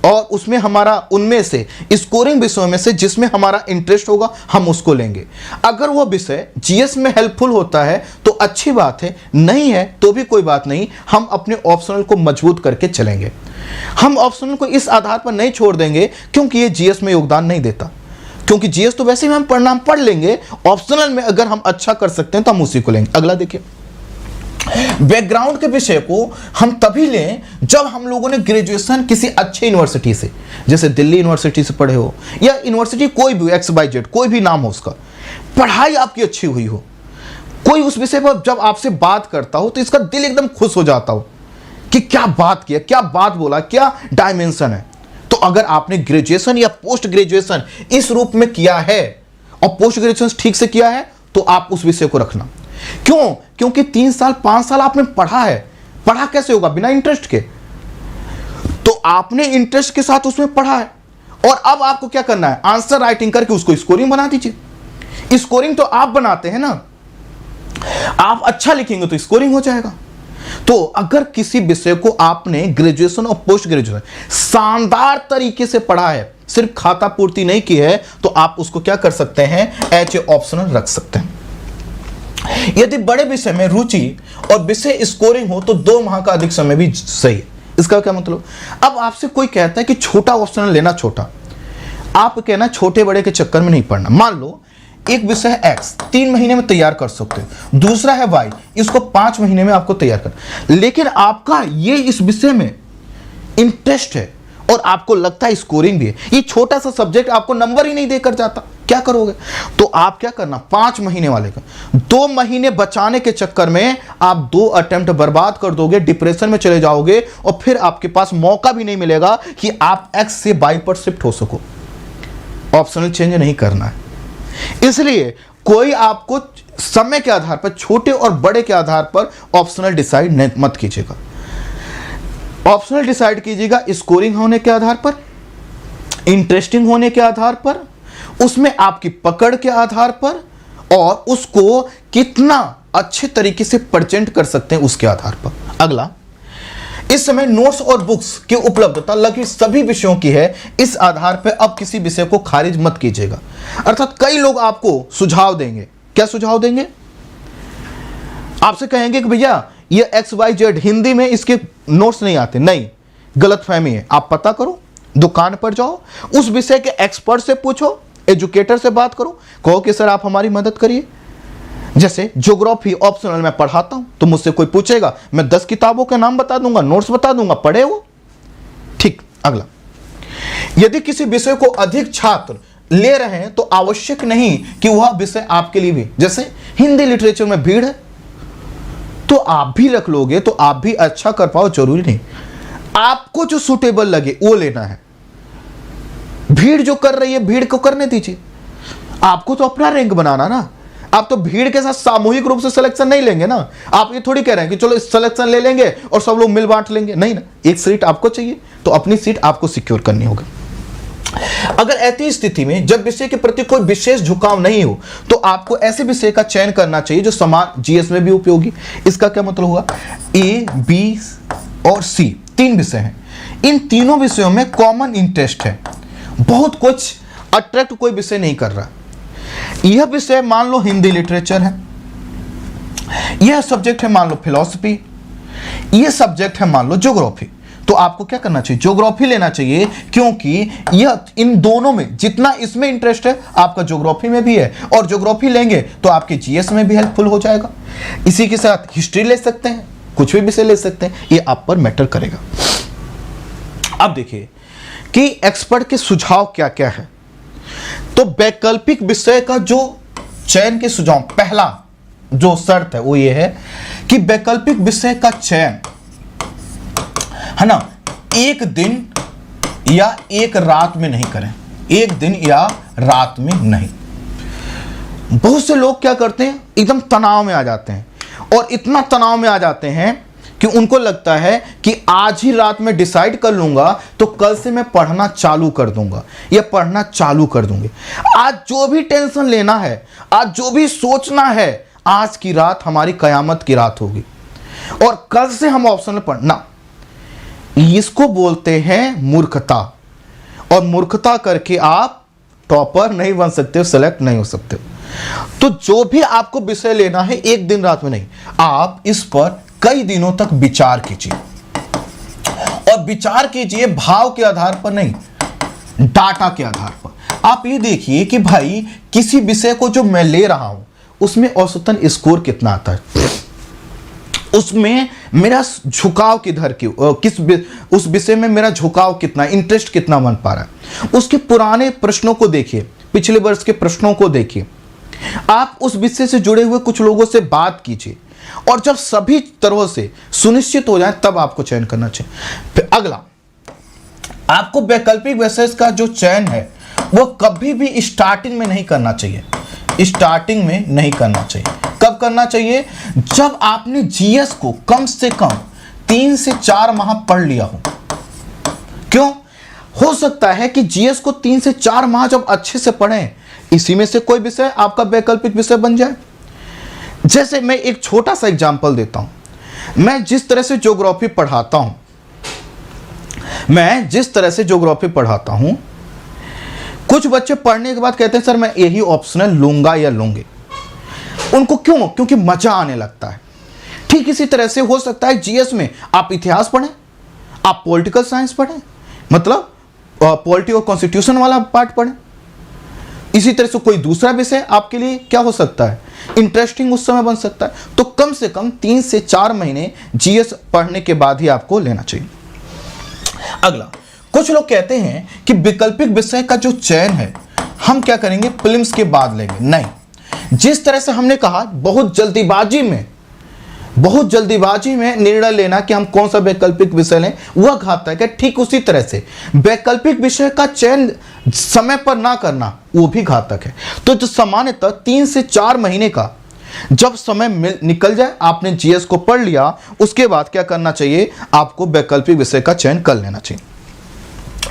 और उसमें हमारा, उनमें से स्कोरिंग विषयों में से जिसमें हमारा इंटरेस्ट होगा हम उसको लेंगे। अगर वो विषय जीएस में हेल्पफुल होता है तो अच्छी बात है, नहीं है तो भी कोई बात नहीं, हम अपने ऑप्शनल को मजबूत करके चलेंगे। हम ऑप्शनल को इस आधार पर नहीं छोड़ देंगे क्योंकि ये जीएस में योगदान नहीं देता, क्योंकि जीएस तो वैसे ही हम पढ़ लेंगे, ऑप्शनल में अगर हम अच्छा कर सकते हैं तो हम उसी को लेंगे। अगला देखिए, बैकग्राउंड के विषय को हम तभी लें जब हम लोगों ने ग्रेजुएशन किसी अच्छे यूनिवर्सिटी से, जैसे दिल्ली यूनिवर्सिटी से पढ़े हो या यूनिवर्सिटी कोई भी XYZ कोई भी नाम हो उसका, पढ़ाई आपकी अच्छी हुई हो, कोई उस विषय पर जब आपसे बात करता हो तो इसका दिल एकदम खुश हो जाता हो कि क्या बात किया, क्या बात बोला, क्या डायमेंशन है। तो अगर आपने ग्रेजुएशन या पोस्ट ग्रेजुएशन इस रूप में किया है और पोस्ट ग्रेजुएशन ठीक से किया है तो आप उस विषय को रखना। क्यों? क्योंकि 3 साल 5 साल आपने पढ़ा है। पढ़ा कैसे होगा? बिना इंटरेस्ट के। तो आपने इंटरेस्ट के साथ उसमें पढ़ा है और अब आपको क्या करना है, आंसर राइटिंग करके उसको स्कोरिंग बना दीजिए। स्कोरिंग तो आप बनाते हैं ना, आप अच्छा लिखेंगे तो स्कोरिंग हो जाएगा। तो अगर किसी विषय को आपने ग्रेजुएशन और पोस्ट ग्रेजुएशन शानदार तरीके से पढ़ा है, सिर्फ खाता पूर्ति नहीं की है, तो आप उसको क्या कर सकते हैं, एच ए ऑप्शनल रख सकते हैं। यदि बड़े विषय में रुचि और विषय स्कोरिंग हो तो 2 माह का अधिक समय भी सही है। इसका क्या मतलब, अब आपसे कोई कहता है कि छोटा ऑप्शनल लेना, छोटा, आप कहना छोटे बड़े के चक्कर में नहीं पढ़ना। मान लो एक विषय है एक्स, 3 महीने में तैयार कर सकते हो, दूसरा है वाई, इसको 5 महीने में आपको तैयार कर, लेकिन आपका ये इस विषय में इंटरेस्ट है और आपको लगता है स्कोरिंग भी है, ये छोटा सा सब्जेक्ट आपको नंबर ही नहीं देकर जाता, क्या करोगे? तो आप क्या करना, 5 महीने वाले का 2 महीने बचाने के चक्कर में आप 2 अटेम्प्ट बर्बाद कर दोगे, डिप्रेशन में चले जाओगे और फिर आपके पास मौका भी नहीं मिलेगा कि आप एक्स से वाई पर शिफ्ट हो सको। ऑप्शनल चेंज नहीं करना है। इसलिए कोई आपको समय के आधार पर, छोटे और बड़े के आधार पर ऑप्शनल डिसाइड मत कीजिएगा। ऑप्शनल डिसाइड कीजिएगा स्कोरिंग होने के आधार पर, इंटरेस्टिंग होने के आधार पर, उसमें आपकी पकड़ के आधार पर, और उसको कितना अच्छे तरीके से प्रेजेंट कर सकते हैं उसके आधार पर। अगला, इस समय नोट्स और बुक्स की उपलब्धता लगभग सभी विषयों की है, इस आधार पर अब किसी विषय को खारिज मत कीजिएगा। अर्थात कई लोग आपको सुझाव देंगे, क्या सुझाव देंगे, आपसे कहेंगे कि भैया ये XYZ हिंदी में इसके नोट्स नहीं आते, नहीं, गलतफहमी है, आप पता करो, दुकान पर जाओ, उस विषय के एक्सपर्ट से पूछो, एजुकेटर से बात करो, कहो कि सर आप हमारी मदद करिए। जैसे ज्योग्राफी ऑप्शनल मैं पढ़ाता हूं, तो मुझसे कोई पूछेगा, मैं 10 किताबों के नाम बता दूंगा, नोट्स बता दूंगा, पढ़े वो, ठीक। अगला, यदि किसी विषय को अधिक छात्र ले रहे हैं तो आवश्यक नहीं कि वह विषय आपके लिए भी, जैसे हिंदी लिटरेचर में भीड़ है तो आप भी रख लोगे तो आप भी अच्छा कर पाओ, जरूरी नहीं, आपको जो सूटेबल लगे वो लेना है। भीड़ जो कर रही है भीड़ को करने दीजिए, आपको तो अपना रैंक बनाना ना, आप तो भीड़ के साथ सामूहिक रूप से सिलेक्शन नहीं लेंगे ना। आप ये थोड़ी कह रहे हैं कि चलो सिलेक्शन ले लेंगे और सब लोग मिल बांट लेंगे, नहीं ना, एक सीट आपको चाहिए तो अपनी सीट आपको सिक्योर करनी होगी। अगर ऐसी स्थिति में जब विषय के प्रति कोई विशेष झुकाव नहीं हो तो आपको ऐसे विषय का चयन करना चाहिए जो समान जीएस में भी उपयोगी। इसका क्या मतलब हुआ, ए, बी और सी 3 विषय हैं, इन तीनों विषयों में कॉमन इंटरेस्ट है, बहुत कुछ अट्रैक्ट कोई विषय नहीं कर रहा। यह विषय मान लो हिंदी लिटरेचर है, यह सब्जेक्ट है मान लो फिलॉसफी, यह सब्जेक्ट है मान लो ज्योग्राफी, तो आपको क्या करना चाहिए, ज्योग्राफी लेना चाहिए, क्योंकि यह इन दोनों में जितना इसमें इंटरेस्ट है आपका ज्योग्राफी में भी है, और ज्योग्राफी लेंगे तो आपके जीएस में भी हेल्पफुल हो जाएगा। इसी के साथ हिस्ट्री ले सकते हैं, कुछ भी विषय ले सकते हैं, ये आप पर मैटर करेगा। अब देखिए कि एक्सपर्ट के सुझाव क्या क्या है। तो वैकल्पिक विषय का जो चयन के सुझाव, पहला जो शर्त है वो ये है कि वैकल्पिक विषय का चयन है ना, एक दिन या एक रात में नहीं करें, एक दिन या रात में नहीं। बहुत से लोग क्या करते हैं, एकदम तनाव में आ जाते हैं, और इतना तनाव में आ जाते हैं कि उनको लगता है कि आज ही रात में डिसाइड कर लूंगा तो कल से मैं पढ़ना चालू कर दूंगा या पढ़ना चालू कर दूंगी। आज जो भी टेंशन लेना है, आज जो भी सोचना है, आज की रात हमारी कयामत की रात होगी और कल से हम ऑप्शनल पढ़ना। इसको बोलते हैं मूर्खता, और मूर्खता करके आप टॉपर नहीं बन सकते हो, सेलेक्ट नहीं हो सकते हो। तो जो भी आपको विषय लेना है एक दिन रात में नहीं, आप इस पर कई दिनों तक विचार कीजिए, और विचार कीजिए भाव के आधार पर नहीं, डाटा के आधार पर। आप ये देखिए कि भाई किसी विषय को जो मैं ले रहा हूं उसमें औसतन स्कोर कितना आता है, उसमें मेरा झुकाव किधर की, उस विषय में मेरा झुकाव कितना, इंटरेस्ट कितना बन पा रहा है। उसके पुराने प्रश्नों को देखिए, पिछले वर्ष के प्रश्नों को देखिए, आप उस विषय से जुड़े हुए कुछ लोगों से बात कीजिए, और जब सभी तरह से सुनिश्चित हो जाए तब आपको चयन करना चाहिए। फिर अगला, आपको वैकल्पिक विषय का जो चयन है वो कभी भी स्टार्टिंग में नहीं करना चाहिए, स्टार्टिंग में नहीं करना चाहिए। कब करना चाहिए, जब आपने जीएस को कम से कम 3 से 4 माह पढ़ लिया हो। क्यों, हो सकता है कि जीएस को 3 से 4 माह जब अच्छे से पढ़ें, इसी में से कोई विषय आपका वैकल्पिक विषय बन जाए। जैसे मैं एक छोटा सा एग्जांपल देता हूं, मैं जिस तरह से ज्योग्राफी पढ़ाता हूं, कुछ बच्चे पढ़ने के बाद कहते हैं सर मैं यही ऑप्शनल लूंगा या लूंगी। उनको क्यों? क्योंकि मजा आने लगता है। ठीक इसी तरह से हो सकता है जीएस में आप इतिहास पढ़ें, आप पॉलिटिकल साइंस पढ़ें, मतलब पॉलिटी और कॉन्स्टिट्यूशन वाला पार्ट पढ़ें। इसी तरह से कोई दूसरा विषय आपके लिए क्या हो सकता है, इंटरेस्टिंग उस समय बन सकता है। तो कम से कम 3 से 4 महीने जीएस पढ़ने के बाद ही आपको लेना चाहिए। अगला, कुछ लोग कहते हैं कि वैकल्पिक विषय का जो चयन है हम क्या करेंगे, प्रीलिम्स के बाद लेंगे। नहीं, जिस तरह से हमने कहा बहुत जल्दीबाजी में निर्णय लेना कि हम कौन सा वैकल्पिक विषय लें, वह घातक है। ठीक उसी तरह से वैकल्पिक विषय का चयन समय पर ना करना वो भी घातक है। तो जो सामान्यतः 3 से 4 महीने का जब समय निकल जाए, आपने जीएस को पढ़ लिया, उसके बाद क्या करना चाहिए, आपको वैकल्पिक विषय का चयन कर लेना चाहिए।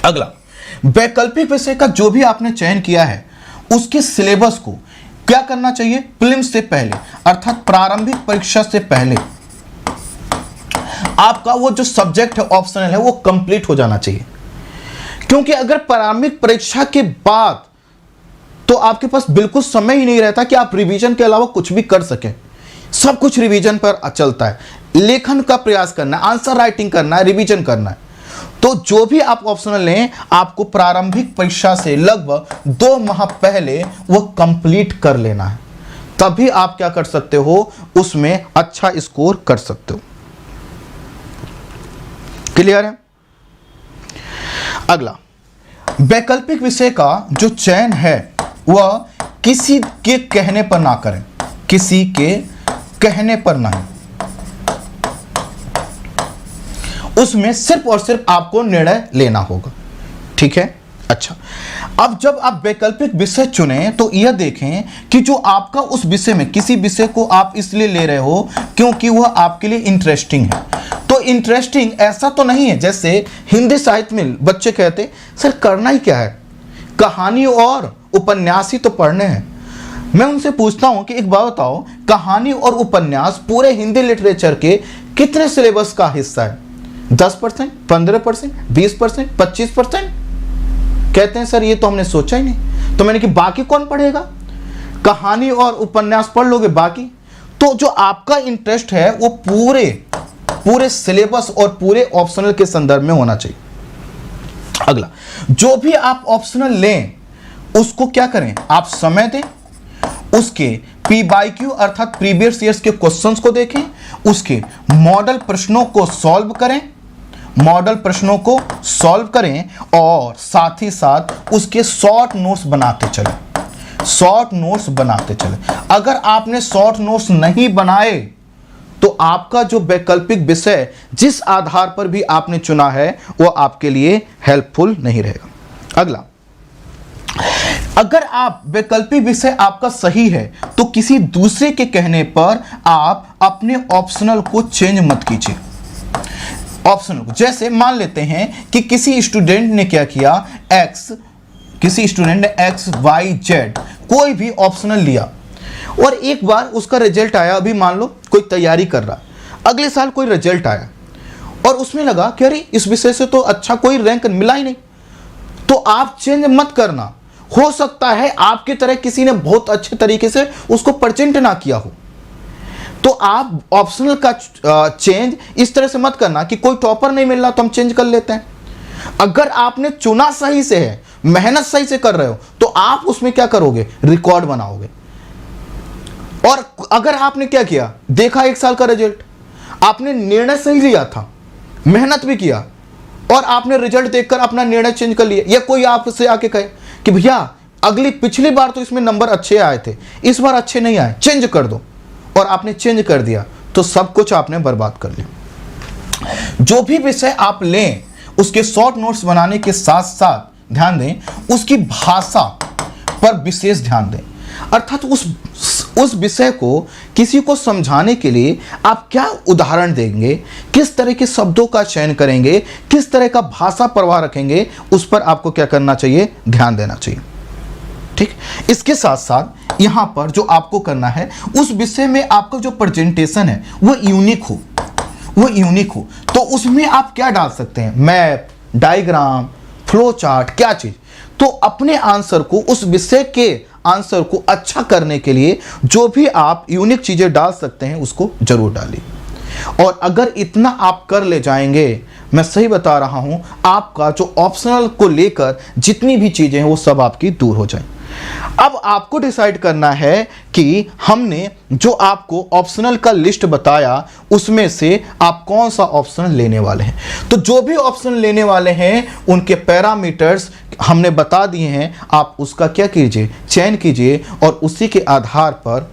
अगला, वैकल्पिक विषय का जो भी आपने चयन किया है उसके सिलेबस को क्या करना चाहिए, प्रीलिम्स से पहले अर्थात प्रारंभिक परीक्षा से पहले आपका वो जो सब्जेक्ट है ऑप्शनल है वो कंप्लीट हो जाना चाहिए। क्योंकि अगर प्रारंभिक परीक्षा के बाद तो आपके पास बिल्कुल समय ही नहीं रहता कि आप रिवीजन के अलावा कुछ भी कर सकें। सब कुछ रिवीजन पर चलता है, लेखन का प्रयास करना है, आंसर राइटिंग करना है, रिवीजन करना है। तो जो भी आप ऑप्शनल लें, आपको प्रारंभिक परीक्षा से लगभग 2 माह पहले वो कंप्लीट कर लेना है, तभी आप क्या कर सकते हो, उसमें अच्छा स्कोर कर सकते हो। क्लियर है? अगला, वैकल्पिक विषय का जो चयन है वह किसी के कहने पर ना करें, किसी के कहने पर नहीं, उसमें सिर्फ और सिर्फ आपको निर्णय लेना होगा। ठीक है? अच्छा, अब जब आप वैकल्पिक विषय चुने तो यह देखें कि जो आपका उस विषय में, किसी विषय को आप इसलिए ले रहे हो क्योंकि वह आपके लिए इंटरेस्टिंग है। तो इंटरेस्टिंग ऐसा तो नहीं है जैसे हिंदी साहित्य में बच्चे कहते सर करना ही क्या है, कहानी और उपन्यास ही तो पढ़ने हैं। मैं उनसे पूछता हूं कि एक बात बताओ, कहानी और उपन्यास पूरे हिंदी लिटरेचर के कितने सिलेबस का हिस्सा है? 10%, 15%, 20%, 25%? कहते हैं सर ये तो हमने सोचा ही नहीं। तो मैंने कि बाकी कौन पढ़ेगा? कहानी और उपन्यास पढ़ लोगे बाकी? तो जो आपका इंटरेस्ट है वो पूरे सिलेबस और पूरे ऑप्शनल के संदर्भ में होना चाहिए। अगला, जो भी आप ऑप्शनल लें उसको क्या करें, आप समय दें, उसके PYQ अर्थात प्रीवियस ईयर्स के क्वेश्चंस को देखें, उसके मॉडल प्रश्नों को सॉल्व करें और साथ ही साथ उसके शॉर्ट नोट्स बनाते चलें। अगर आपने शॉर्ट नोट्स नहीं बनाए तो आपका जो वैकल्पिक विषय जिस आधार पर भी आपने चुना है वो आपके लिए हेल्पफुल नहीं रहेगा। अगला, अगर आप वैकल्पिक विषय आपका सही है तो किसी दूसरे के कहने पर आप अपने ऑप्शनल को चेंज मत कीजिए। ऑप्शनल को, जैसे मान लेते हैं कि किसी स्टूडेंट ने क्या किया, किसी स्टूडेंट ने X, Y, Z कोई भी ऑप्शनल लिया और एक बार उसका रिजल्ट आया, अभी मान लो कोई तैयारी कर रहा, अगले साल कोई रिजल्ट आया और उसमें लगा कि अरे इस विषय से तो अच्छा कोई रैंक मिला ही नहीं, तो आप चेंज मत करना। हो सकता है आपकी तरह किसी ने बहुत अच्छे तरीके से उसको प्रेजेंट ना किया हो, तो आप ऑप्शनल का चेंज इस तरह से मत करना कि कोई टॉपर नहीं मिल रहा तो हम चेंज कर लेते हैं। अगर आपने चुना सही से है, मेहनत सही से कर रहे हो, तो आप उसमें क्या करोगे, रिकॉर्ड बनाओगे। और अगर आपने क्या किया, देखा 1 साल का रिजल्ट, आपने निर्णय सही लिया था, मेहनत भी किया और आपने रिजल्ट देखकर अपना निर्णय चेंज कर लिया, या कोई आपसे आके कहे कि भैया पिछली बार तो इसमें नंबर अच्छे आए थे, इस बार अच्छे नहीं आए, चेंज कर दो, और आपने चेंज कर दिया, तो सब कुछ आपने बर्बाद कर लिया। जो भी विषय आप लें उसके शॉर्ट नोट्स बनाने के साथ साथ ध्यान दें उसकी भाषा पर विशेष ध्यान दें, अर्थात उस विषय को किसी को समझाने के लिए आप क्या उदाहरण देंगे, किस तरह के शब्दों का चयन करेंगे, किस तरह का भाषा प्रवाह रखेंगे, उस पर आपको क्या करना चाहिए, ध्यान देना चाहिए। ठीक, इसके साथ साथ यहाँ पर जो आपको करना है उस विषय में आपका जो प्रेजेंटेशन है वो यूनिक हो, वो यूनिक हो। तो उसमें आप क्या डाल सकते हैं, मैप, डायग्राम, फ्लो चार्ट, क्या चीज। तो अपने आंसर को, उस विषय के आंसर को अच्छा करने के लिए जो भी आप यूनिक चीजें डाल सकते हैं उसको जरूर डालिए। और अगर इतना आप कर ले जाएंगे, मैं सही बता रहा हूं, आपका जो ऑप्शनल को लेकर जितनी भी चीजें हैं वो सब आपकी दूर हो जाए। अब आपको डिसाइड करना है कि हमने जो आपको ऑप्शनल का लिस्ट बताया उसमें से आप कौन सा ऑप्शन लेने वाले हैं। तो जो भी ऑप्शन लेने वाले हैं उनके पैरामीटर्स हमने बता दिए हैं, आप उसका क्या कीजिए, चयन कीजिए और उसी के आधार पर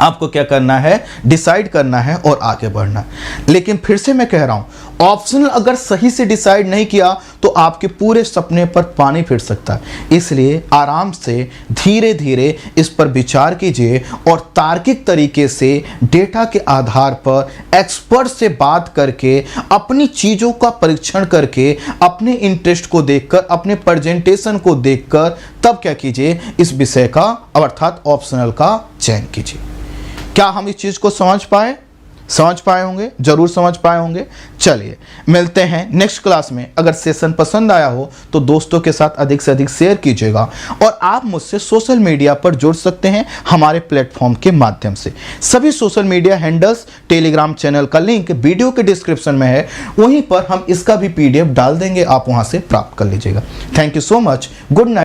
आपको क्या करना है, डिसाइड करना है और आगे बढ़ना है। लेकिन फिर से मैं कह रहा हूं, ऑप्शनल अगर सही से डिसाइड नहीं किया तो आपके पूरे सपने पर पानी फिर सकता है। इसलिए आराम से धीरे धीरे इस पर विचार कीजिए और तार्किक तरीके से डेटा के आधार पर एक्सपर्ट से बात करके, अपनी चीज़ों का परीक्षण करके, अपने इंटरेस्ट को देखकर, अपने प्रेजेंटेशन को देखकर तब क्या कीजिए, इस विषय का अर्थात ऑप्शनल का चयन कीजिए। क्या हम इस चीज को समझ पाए होंगे? जरूर समझ पाए होंगे। चलिए मिलते हैं नेक्स्ट क्लास में। अगर सेशन पसंद आया हो तो दोस्तों के साथ अधिक से अधिक शेयर कीजिएगा और आप मुझसे सोशल मीडिया पर जुड़ सकते हैं हमारे प्लेटफॉर्म के माध्यम से। सभी social media handles, Telegram channel का लिंक वीडियो के डिस्क्रिप्शन में है, वहीं पर हम इसका भी PDF डाल देंगे, आप वहां से प्राप्त कर लीजिएगा। Thank you so much. Good night.